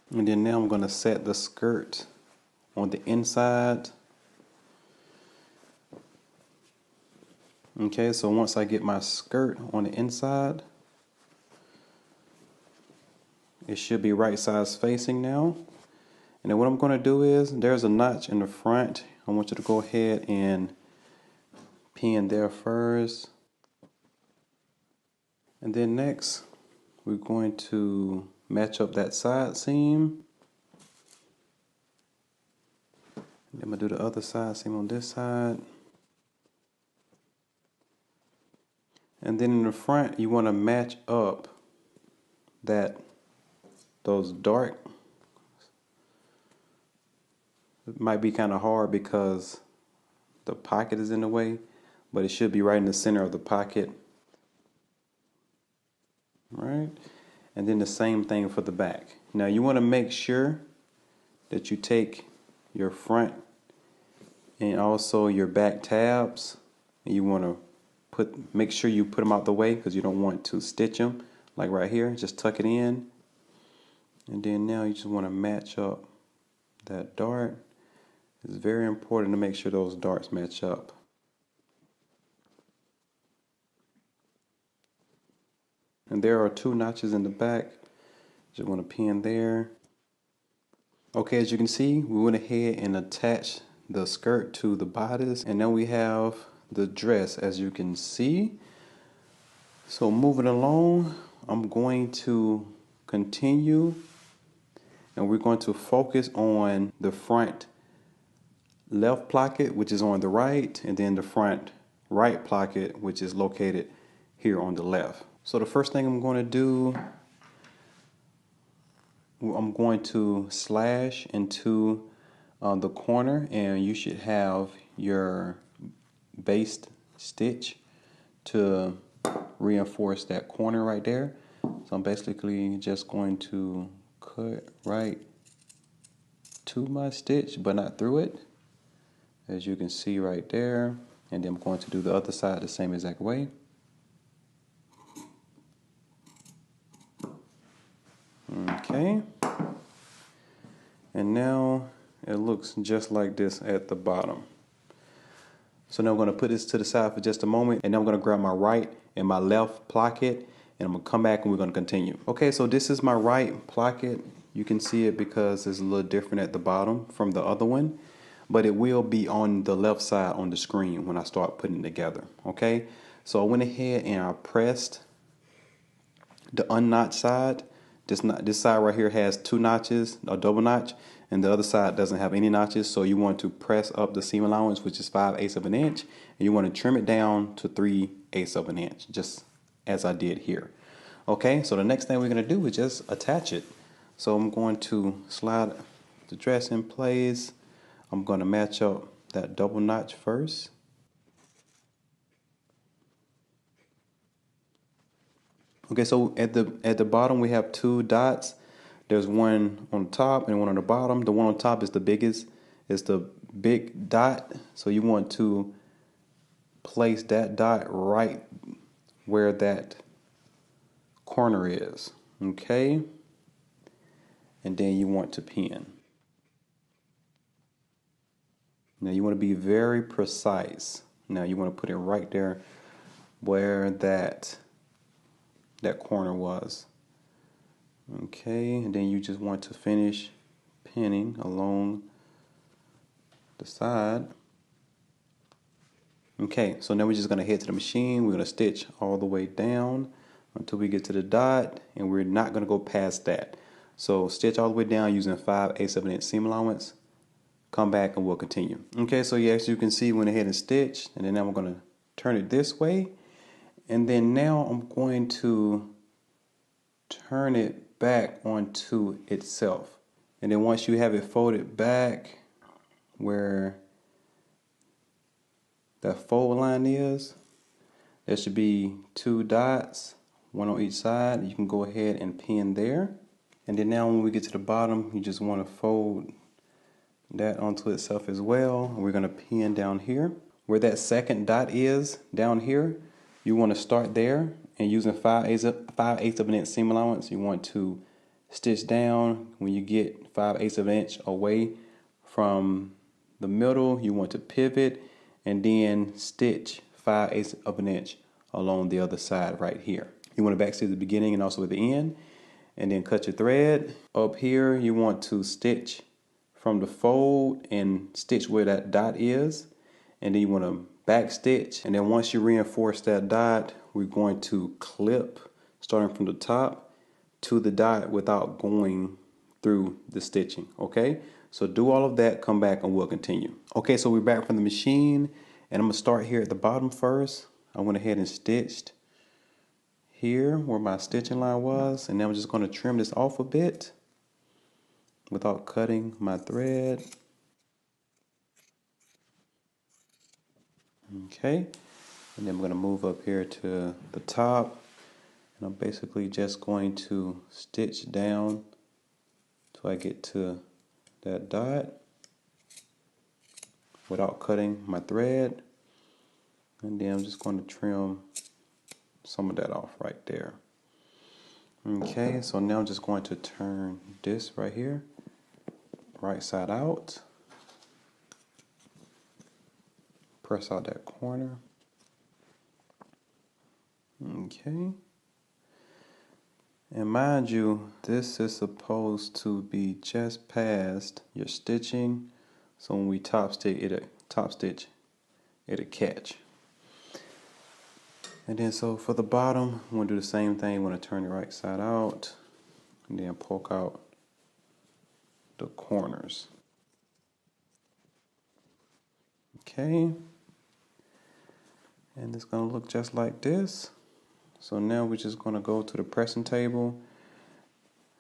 And then now I'm going to set the skirt on the inside. Okay, so once I get my skirt on the inside, it should be right sides facing now. And then what I'm going to do is, there's a notch in the front. I want you to go ahead and pin there first. And then next, we're going to match up that side seam. I'm going to do the other side seam on this side. And then in the front, you want to match up those dark. It might be kind of hard because the pocket is in the way, but it should be right in the center of the pocket. Right? And then the same thing for the back. Now you want to make sure that you take your front and also your back tabs, and you want to make sure you put them out the way, because you don't want to stitch them like right here. Just tuck it in, and then now you just want to match up that dart. It's very important to make sure those darts match up. And there are 2 notches in the back. Just want to pin there. Okay, as you can see, we went ahead and attached the skirt to the bodice, and now we have the dress, as you can see. So moving along, I'm going to continue, and we're going to focus on the front left placket, which is on the right, and then the front right placket, which is located here on the left. So the first thing I'm going to do, I'm going to slash into the corner, and you should have your baste stitch to reinforce that corner right there. So I'm basically just going to cut right to my stitch, but not through it, as you can see right there. And then I'm going to do the other side the same exact way. Okay. And now it looks just like this at the bottom. So now I'm going to put this to the side for just a moment, and then I'm going to grab my right and my left placket, and I'm going to come back and we're going to continue. Okay, so this is my right placket. You can see it because it's a little different at the bottom from the other one, but it will be on the left side on the screen when I start putting it together. Okay, so I went ahead and I pressed the unnotched side. This side right here has 2 notches, a double notch, and the other side doesn't have any notches. So you want to press up the seam allowance, which is 5/8 of an inch, and you want to trim it down to 3/8 of an inch, just as I did here. Okay, so the next thing we're going to do is just attach it. So I'm going to slide the dress in place. I'm going to match up that double notch first. Okay, so at the bottom we have 2 dots. There's one on top and one on the bottom. The one on top is the biggest. It's the big dot. So you want to place that dot right where that corner is. Okay? And then you want to pin. Now you want to be very precise. Now you want to put it right there where that corner was. Okay, and then you just want to finish pinning along the side. Okay, so now we're just going to head to the machine. We're going to stitch all the way down until we get to the dot, and we're not going to go past that. So stitch all the way down using 5/8 of an inch seam allowance. Come back and we'll continue. Okay, so yeah, as you can see, went ahead and stitched, and then now we're going to turn it this way, and then now I'm going to turn it back onto itself. And then once you have it folded back where that fold line is, there should be 2 dots, one on each side. You can go ahead and pin there. And then now when we get to the bottom, you just want to fold that onto itself as well. We're going to pin down here. Where that second dot is down here, you want to start there, and using 5/8 of an inch seam allowance, you want to stitch down. When you get 5/8 of an inch away from the middle, you want to pivot and then stitch 5/8 of an inch along the other side right here. You want to backstitch at the beginning and also at the end, and then cut your thread. Up here, you want to stitch from the fold and stitch where that dot is, and then you want to back stitch. And then once you reinforce that dot, we're going to clip starting from the top to the dot without going through the stitching. Okay, so do all of that, come back, and we'll continue. Okay, so we're back from the machine, and I'm gonna start here at the bottom first. I went ahead and stitched here where my stitching line was, and then I'm just going to trim this off a bit without cutting my thread. Okay, and then I'm going to move up here to the top, and I'm basically just going to stitch down till I get to that dot without cutting my thread, and then I'm just going to trim some of that off right there. Okay, so now I'm just going to turn this right here, right side out. Press out that corner. Okay. And mind you, this is supposed to be just past your stitching, so when we top stitch, it'll catch. And then so for the bottom, I'm gonna do the same thing. I'm gonna turn the right side out and then poke out the corners. Okay. And it's gonna look just like this. So now we're just gonna go to the pressing table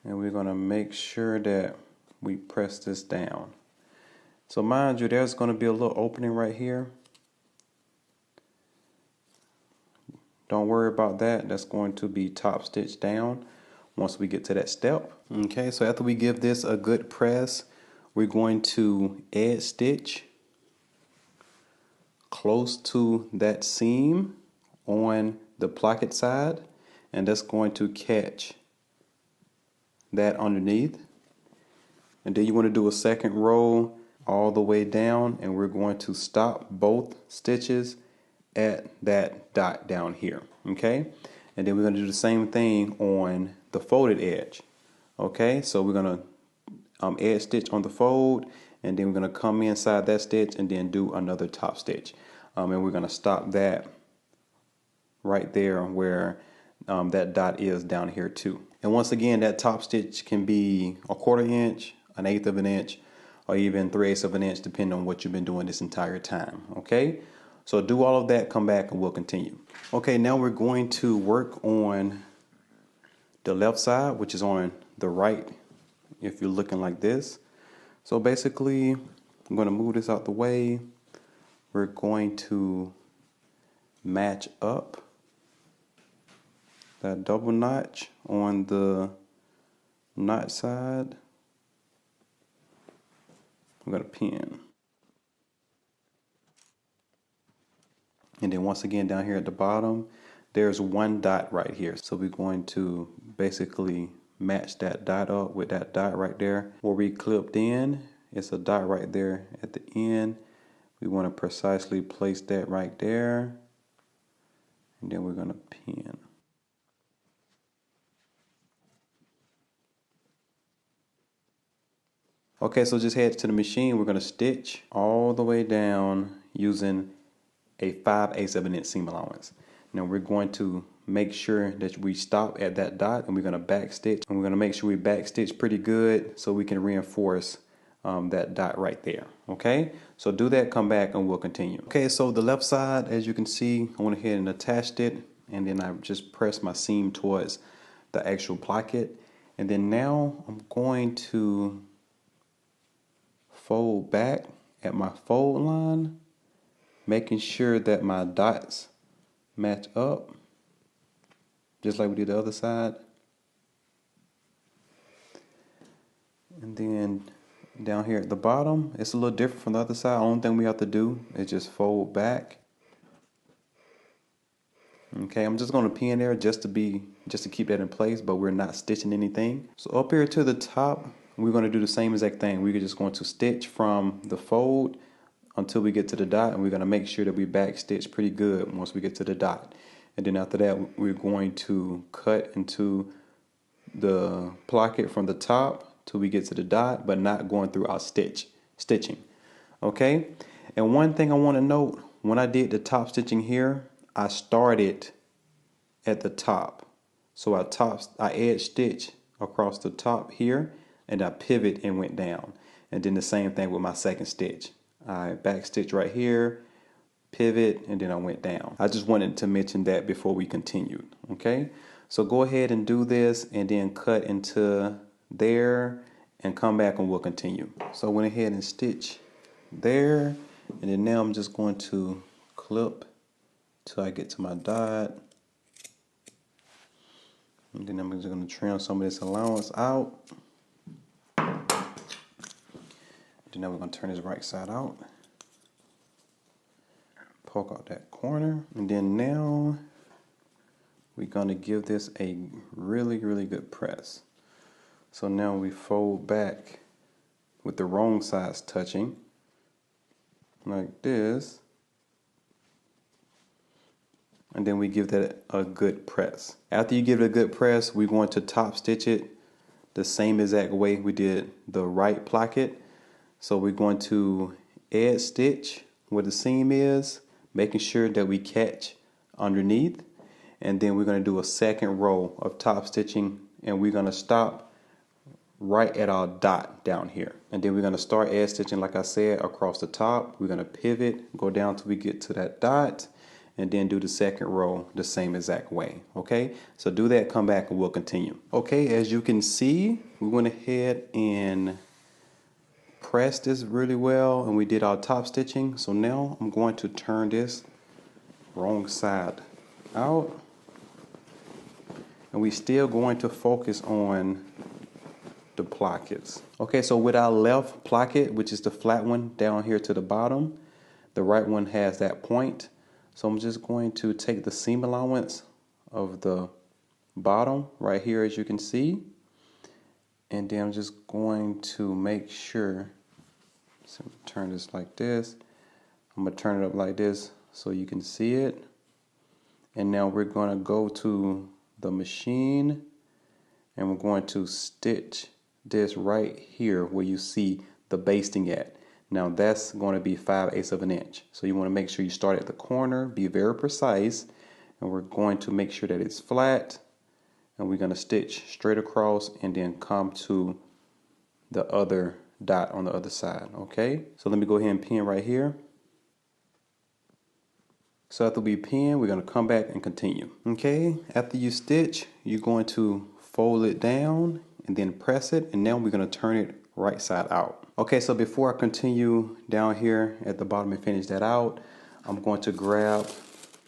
and we're gonna make sure that we press this down. So mind you, there's gonna be a little opening right here. Don't worry about that. That's going to be top stitched down once we get to that step. Okay, so after we give this a good press, we're going to edge stitch close to that seam on the placket side, and that's going to catch that underneath. And then you want to do a second row all the way down, and we're going to stop both stitches at that dot down here. Okay, and then we're going to do the same thing on the folded edge. Okay, so we're going to edge stitch on the fold, and then we're going to come inside that stitch and then do another top stitch, and we're going to stop that right there where that dot is down here too. And once again, that top stitch can be 1/4 inch, 1/8 of an inch, or even 3/8 of an inch, depending on what you've been doing this entire time. Okay, so do all of that, come back, and we'll continue. Okay, now we're going to work on the left side, which is on the right, if you're looking like this. So basically, I'm going to move this out the way. We're going to match up that double notch on the knot side. I'm going to pin. And then once again down here at the bottom, there's one dot right here. So we're going to basically match that dot up with that dot right there. Where we clipped in, it's a dot right there at the end. We want to precisely place that right there. And then we're going to pin. Okay, so just head to the machine. We're going to stitch all the way down using a 5/8 of an inch seam allowance. Now we're going to make sure that we stop at that dot, and we're going to back stitch, and we're going to make sure we back stitch pretty good so we can reinforce that dot right there. Okay, so do that, come back, and we'll continue. Okay, so the left side, as you can see, I went ahead and attached it, and then I just pressed my seam towards the actual placket, and then now I'm going to fold back at my fold line, making sure that my dots match up, just like we did the other side. And then down here at the bottom, it's a little different from the other side. Only thing we have to do is just fold back. Okay, I'm just going to pin there just to keep that in place, but we're not stitching anything. So up here to the top, we're going to do the same exact thing. We're just going to stitch from the fold until we get to the dot, and we're going to make sure that we back stitch pretty good once we get to the dot. And then after that, we're going to cut into the placket from the top till we get to the dot, but not going through our stitching. Okay, and one thing I want to note, when I did the top stitching here, I started at the top. So I edge stitch across the top here, and I pivot and went down. And then the same thing with my second stitch. I back stitch right here, pivot, and then I went down. I just wanted to mention that before we continued. Okay, so go ahead and do this, and then cut into there and come back and we'll continue. So I went ahead and stitch there, and then now I'm just going to clip till I get to my dot, and then I'm just going to trim some of this allowance out. Then now we're going to turn this right side out, poke out that corner, and then now we're going to give this a really good press. So now we fold back with the wrong sides touching like this, and then we give that a good press. After you give it a good press, we're going to top stitch it the same exact way we did the right placket. So we're going to edge stitch where the seam is, making sure that we catch underneath, and then we're going to do a second row of top stitching, and we're going to stop right at our dot down here. And then we're going to start edge stitching, like I said, across the top. We're going to pivot, go down till we get to that dot, and then do the second row the same exact way. Okay, so do that, come back, and we'll continue. Okay, as you can see, we went ahead and pressed this really well, and we did our top stitching. So now I'm going to turn this wrong side out, and we still going to focus on the plackets. Okay, so with our left placket, which is the flat one down here to the bottom, the right one has that point. So I'm just going to take the seam allowance of the bottom right here, as you can see, and then I'm just going to make sure, so turn this like this, I'm going to turn it up like this so you can see it. And now we're going to go to the machine, and we're going to stitch this right here where you see the basting at. Now that's going to be 5/8 of an inch. So you want to make sure you start at the corner, be very precise, and we're going to make sure that it's flat, and we're going to stitch straight across and then come to the other dot on the other side. Okay, so let me go ahead and pin right here. So after we pin, we're going to come back and continue. Okay, after you stitch, you're going to fold it down and then press it, and now we're going to turn it right side out. Okay, so before I continue down here at the bottom and finish that out, I'm going to grab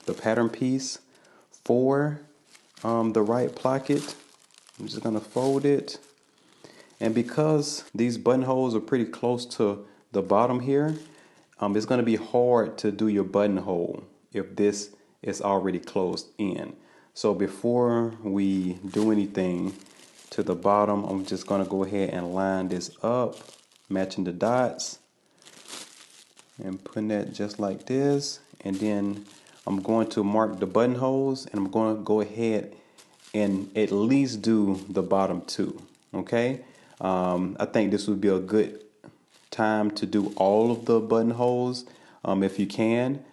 the pattern piece for the right placket. I'm just going to fold it, and because these buttonholes are pretty close to the bottom here, it's going to be hard to do your buttonhole if this is already closed in. So before we do anything to the bottom, I'm just going to go ahead and line this up, matching the dots, and putting that just like this. And then I'm going to mark the buttonholes, and I'm going to go ahead and at least do the bottom two. Okay, I think this would be a good time to do all of the buttonholes if you can.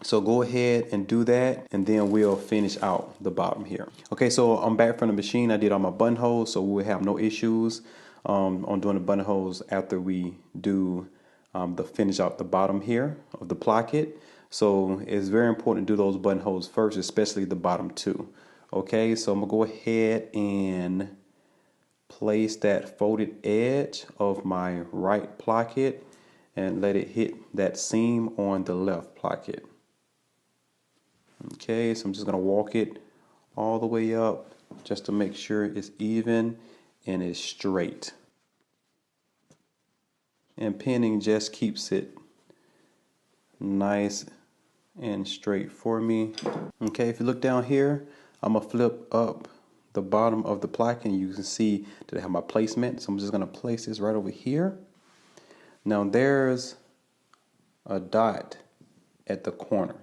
So go ahead and do that, and then we'll finish out the bottom here. Okay, so I'm back from the machine. I did all my buttonholes, so we'll have no issues on doing the buttonholes after we do the finish out the bottom here of the placket. So it's very important to do those buttonholes first, especially the bottom two. Okay, so I'm gonna go ahead and place that folded edge of my right placket and let it hit that seam on the left placket. Okay, so I'm just going to walk it all the way up just to make sure it's even and it's straight. And pinning just keeps it nice and straight for me. Okay, if you look down here, I'm going to flip up the bottom of the placket, and you can see that I have my placement. So I'm just going to place this right over here. Now there's a dot at the corner.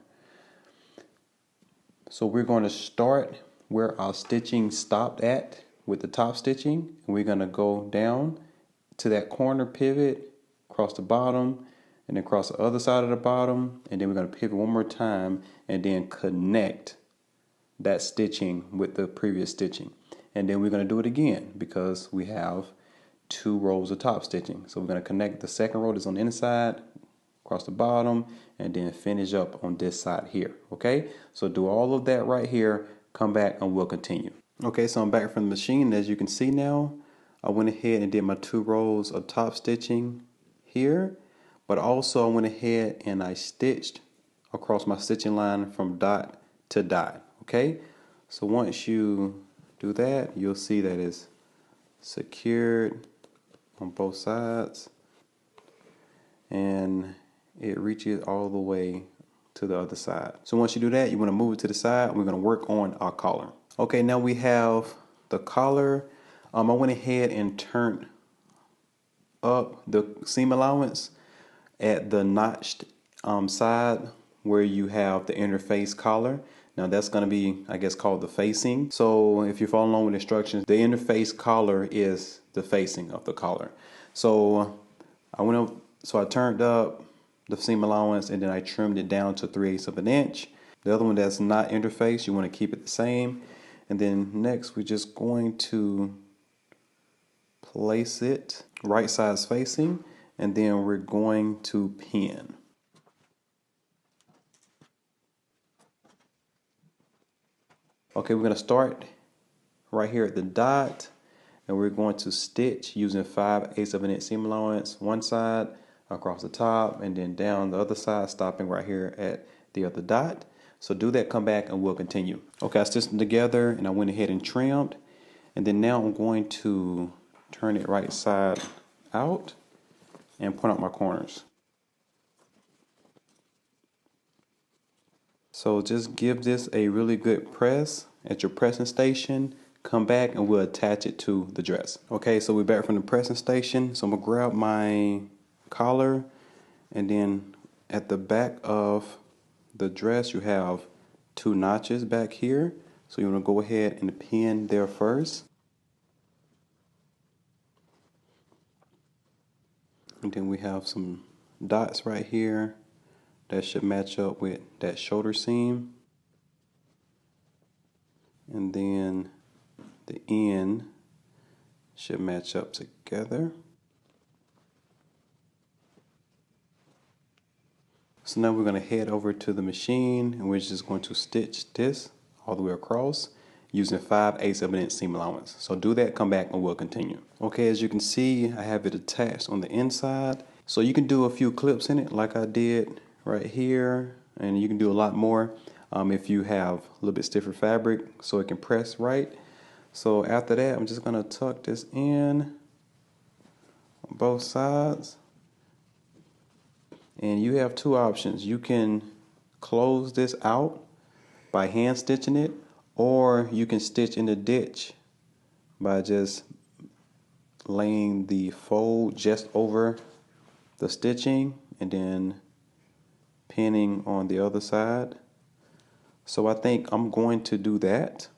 So we're going to start where our stitching stopped at with the top stitching, and we're going to go down to that corner, pivot across the bottom, and then across the other side of the bottom, and then we're going to pivot one more time and then connect that stitching with the previous stitching. And then we're going to do it again because we have 2 rows of top stitching. So we're going to connect the second row that's on the inside across the bottom, and then finish up on this side here. Okay, so do all of that right here, come back, and we'll continue. Okay, so I'm back from the machine, and as you can see now, I went ahead and did my 2 rows of top stitching here, but also I went ahead and I stitched across my stitching line from dot to dot. Okay, so once you do that, you'll see that it's secured on both sides, and it reaches all the way to the other side. So once you do that, you want to move it to the side. We're going to work on our collar. Okay, now we have the collar. I went ahead and turned up the seam allowance at the notched side where you have the interface collar. Now that's going to be, I guess, called the facing. So if you follow along with instructions, the interface collar is the facing of the collar. So I turned up the seam allowance, and then I trimmed it down to 3/8 of an inch. The other one that's not interfaced, you want to keep it the same. And then next, we're just going to place it right sides facing, and then we're going to pin. Okay, we're going to start right here at the dot, and we're going to stitch using 5/8 of an inch seam allowance one side across the top, and then down the other side, stopping right here at the other dot. So do that, come back, and we'll continue. Okay, I stitched them together, and I went ahead and trimmed, and then now I'm going to turn it right side out and point out my corners. So just give this a really good press at your pressing station. Come back and we'll attach it to the dress. Okay, so we're back from the pressing station. So I'm gonna grab my collar, and then at the back of the dress you have 2 notches back here. So you wanna go ahead and pin there first. And then we have some dots right here that should match up with that shoulder seam. And then the end should match up together. So now we're going to head over to the machine, and we're just going to stitch this all the way across using 5/8 of an inch seam allowance. So do that, come back, and we'll continue. Okay, as you can see, I have it attached on the inside. So you can do a few clips in it like I did right here, and you can do a lot more if you have a little bit stiffer fabric so it can press right. So after that, I'm just going to tuck this in on both sides. And you have 2 options. You can close this out by hand stitching it, or you can stitch in the ditch by just laying the fold just over the stitching and then pinning on the other side. So I think I'm going to do that.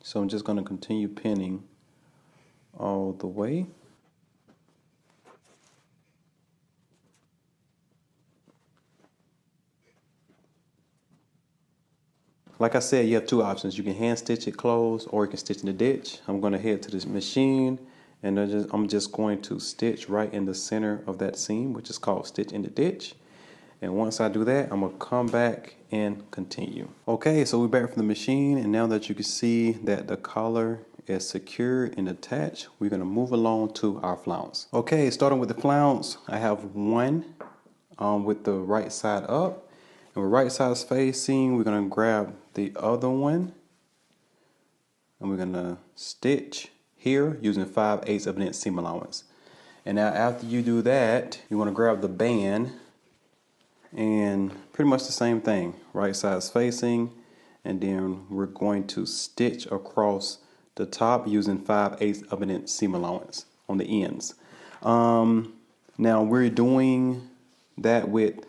So I'm just going to continue pinning all the way. Like I said, you have 2 options. You can hand stitch it closed, or you can stitch in the ditch. I'm going to head to this machine, and I'm just going to stitch right in the center of that seam, which is called stitch in the ditch. And once I do that, I'm going to come back and continue. Okay, so we're back from the machine, and now that you can see that the collar is secured and attached, we're going to move along to our flounce. Okay, starting with the flounce, I have one with the right side up. And with right side facing, we're going to grab the other one, and we're going to stitch here using 5/8 of an inch seam allowance. And now after you do that, you want to grab the band, and pretty much the same thing, right side facing, and then we're going to stitch across the top using 5/8 of an inch seam allowance on the ends. Now we're doing that with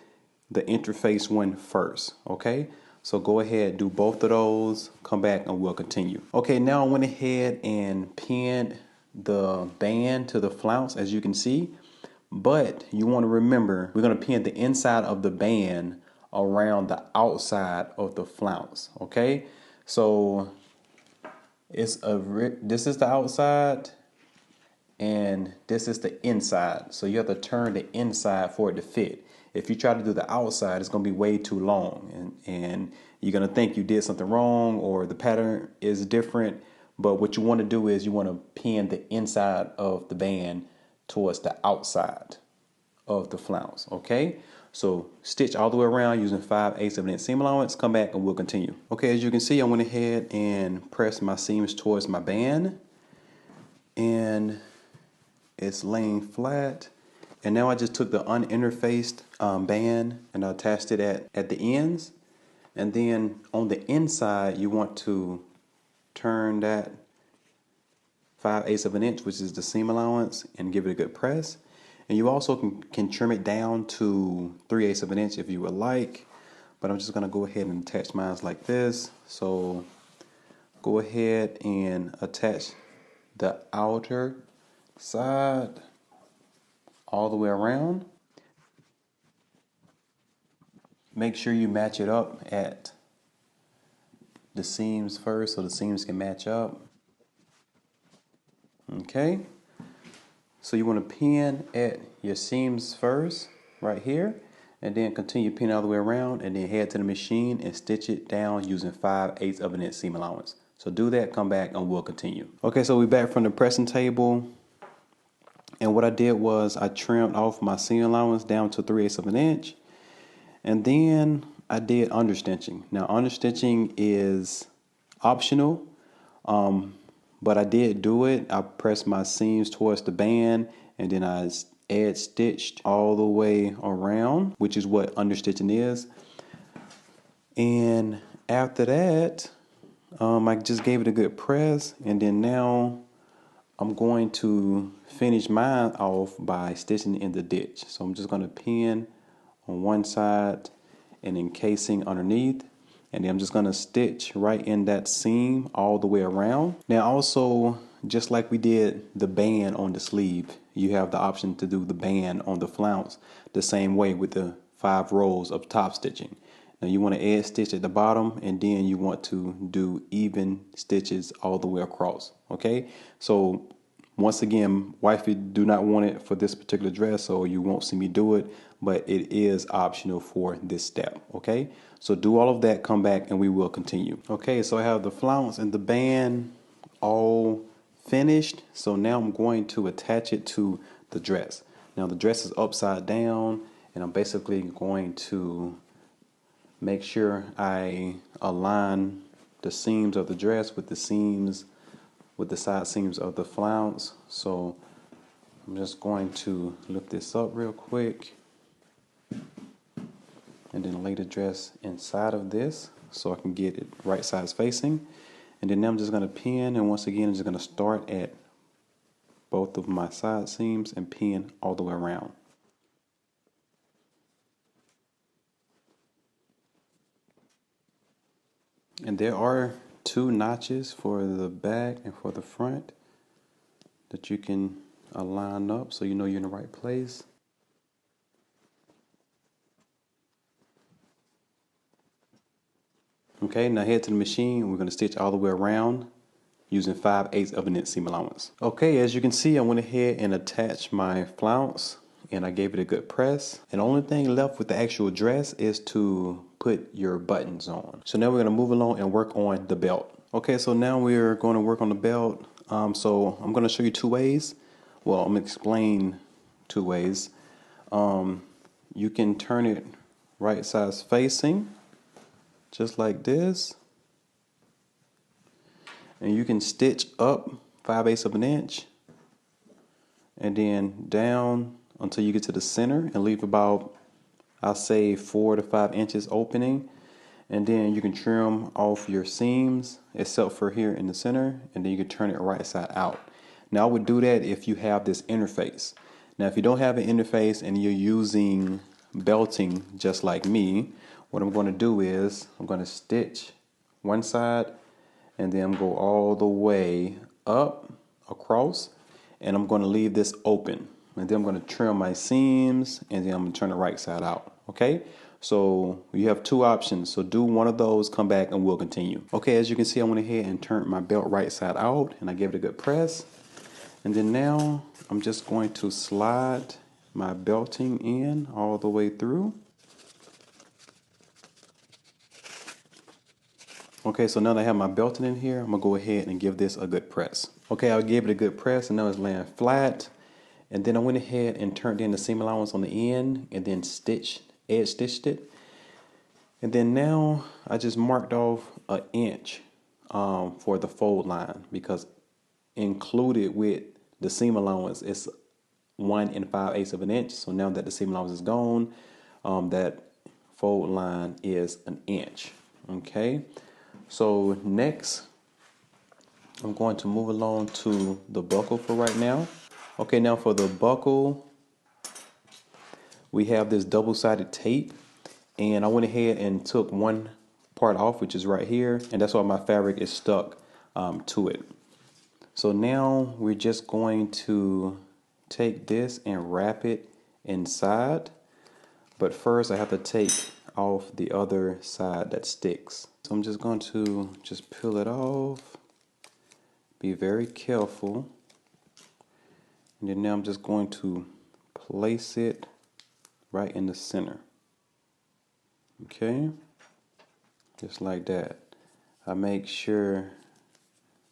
the interface one first, okay? So go ahead, do both of those, come back, and we'll continue. Okay, now I went ahead and pinned the band to the flounce, as you can see. But you want to remember, we're going to pin the inside of the band around the outside of the flounce, okay? So this is the outside, and this is the inside. So you have to turn the inside for it to fit. If you try to do the outside, it's going to be way too long, and you're going to think you did something wrong or the pattern is different. But what you want to do is you want to pin the inside of the band towards the outside of the flounce, okay? So stitch all the way around using 5/8 of an inch seam allowance. Come back and we'll continue. Okay, as you can see, I went ahead and pressed my seams towards my band, and it's laying flat. And now I just took the uninterfaced band and I attached it at the ends. And then on the inside, you want to turn that 5/8 of an inch, which is the seam allowance, and give it a good press. And you also can trim it down to 3/8 of an inch if you would like. But I'm just going to go ahead and attach mine like this. So go ahead and attach the outer side all the way around. make sure you match it up at the seams first so the seams can match up. Okay, so you want to pin at your seams first right here, and then continue pinning all the way around, and then head to the machine and stitch it down using 5/8 of an inch seam allowance. So do that, come back, and we'll continue. Okay, so we're back from the pressing table, and what I did was I trimmed off my seam allowance down to 3/8 of an inch, and then I did understitching. Now understitching is optional, but I did do it. I pressed my seams towards the band, and then I add stitched all the way around, which is what understitching is. And after that, I just gave it a good press, and then now I'm going to finish mine off by stitching in the ditch. So I'm just going to pin on one side and encasing underneath, and then I'm just going to stitch right in that seam all the way around. Now also, just like we did the band on the sleeve, you have the option to do the band on the flounce the same way with the 5 rows of top stitching. Now you want to add stitch at the bottom, and then you want to do even stitches all the way across. Okay, so once again, wifey do not want it for this particular dress, so you won't see me do it, but it is optional for this step. Okay, so do all of that, come back, and we will continue. Okay, so I have the flounce and the band all finished, so now I'm going to attach it to the dress. Now the dress is upside down, and I'm basically going to make sure I align the seams of the dress with the seams, with the side seams of the flounce. So I'm just going to lift this up real quick and then lay the dress inside of this so I can get it right sides facing. And then now I'm just going to pin, and once again I'm just going to start at both of my side seams and pin all the way around. And there are 2 notches for the back and for the front that you can align up so you know you're in the right place. Okay, now head to the machine. We're going to stitch all the way around using 5/8 of an inch seam allowance. Okay, as you can see, I went ahead and attached my flounce, and I gave it a good press. And the only thing left with the actual dress is to put your buttons on. So now we're going to move along and work on the belt. Okay, so now we're going to work on the belt. So I'm going to show you 2 ways. Well, I'm going to explain 2 ways. You can turn it right sides facing, just like this. And you can stitch up 5/8 of an inch and then down until you get to the center and leave about, I'll say, 4 to 5 inches opening. And then you can trim off your seams except for here in the center, and then you can turn it right side out. Now I would do that if you have this interface. Now if you don't have an interface and you're using belting just like me, what I'm going to do is I'm going to stitch one side and then go all the way up across, and I'm going to leave this open, and then I'm going to trim my seams, and then I'm going to turn the right side out. Okay, so you have 2 options, so do one of those, come back, and we'll continue. Okay, as you can see, I went ahead and turned my belt right side out, and I gave it a good press, and then now I'm just going to slide my belting in all the way through. Okay, so now that I have my belting in here, I'm gonna go ahead and give this a good press. Okay, I gave it a good press, and now it's laying flat. And then I went ahead and turned in the seam allowance on the end, and then edge stitched it. And then now I just marked off an inch for the fold line, because included with the seam allowance is 1 5/8 of an inch. So now that the seam allowance is gone, that fold line is an inch. Okay. So next, I'm going to move along to the buckle for right now. Okay, now for the buckle, we have this double-sided tape, and I went ahead and took one part off, which is right here, and that's why my fabric is stuck to it. So now we're just going to take this and wrap it inside. But first I have to take off the other side that sticks. So I'm just going to just peel it off. Be very careful. And then now I'm just going to place it right in the center. Okay? Just like that. I make sure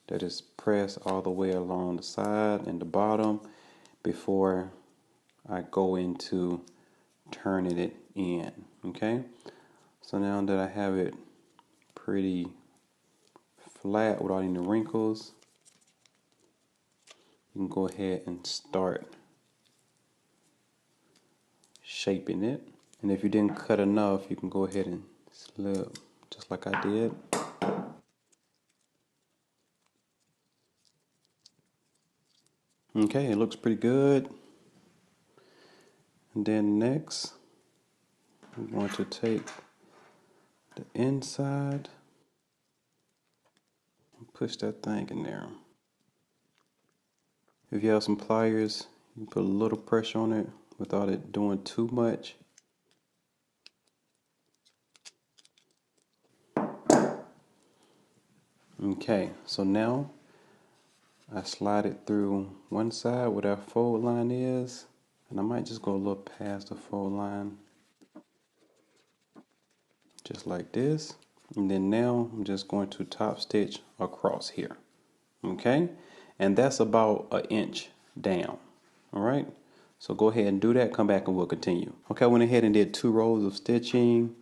that it's pressed all the way along the side and the bottom before I go into turning it in. Okay? So now that I have it pretty flat without any wrinkles, you can go ahead and start shaping it. And if you didn't cut enough, you can go ahead and slip just like I did. Okay, it looks pretty good. And then next, I'm going to take the inside and push that thing in there. If you have some pliers, you can put a little pressure on it without it doing too much. Okay, so now I slide it through one side where that fold line is, and I might just go a little past the fold line, just like this. And then now I'm just going to top stitch across here. Okay, and that's about an inch down. All right, so go ahead and do that. Come back and we'll continue. Okay, I went ahead and did 2 rows of stitching.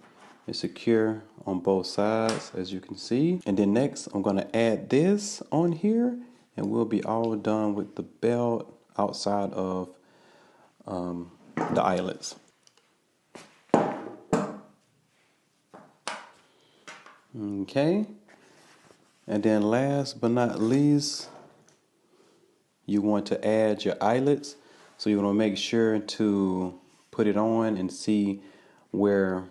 It's secure on both sides, as you can see. And then next, I'm going to add this on here, and we'll be all done with the belt outside of the eyelets. Okay, and then last but not least, you want to add your eyelets. So you want to make sure to put it on and see where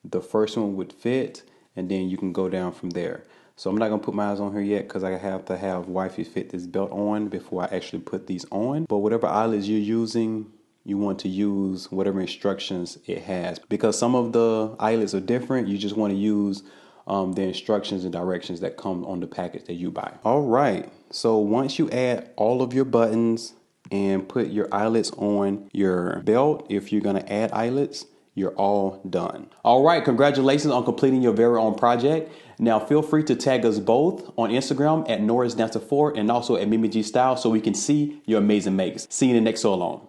the first one would fit, and then you can go down from there. So I'm not going to put my eyes on here yet because I have to have wifey fit this belt on before I actually put these on. But whatever eyelets you're using, you want to use whatever instructions it has. Because some of the eyelets are different, you just want to use the instructions and directions that come on the package that you buy. All right, so once you add all of your buttons and put your eyelets on your belt, if you're going to add eyelets, you're all done. All right, congratulations on completing your very own project. Now feel free to tag us both on Instagram at Norris D and also at Mimi G Style so we can see your amazing makes. See you in the next sew along.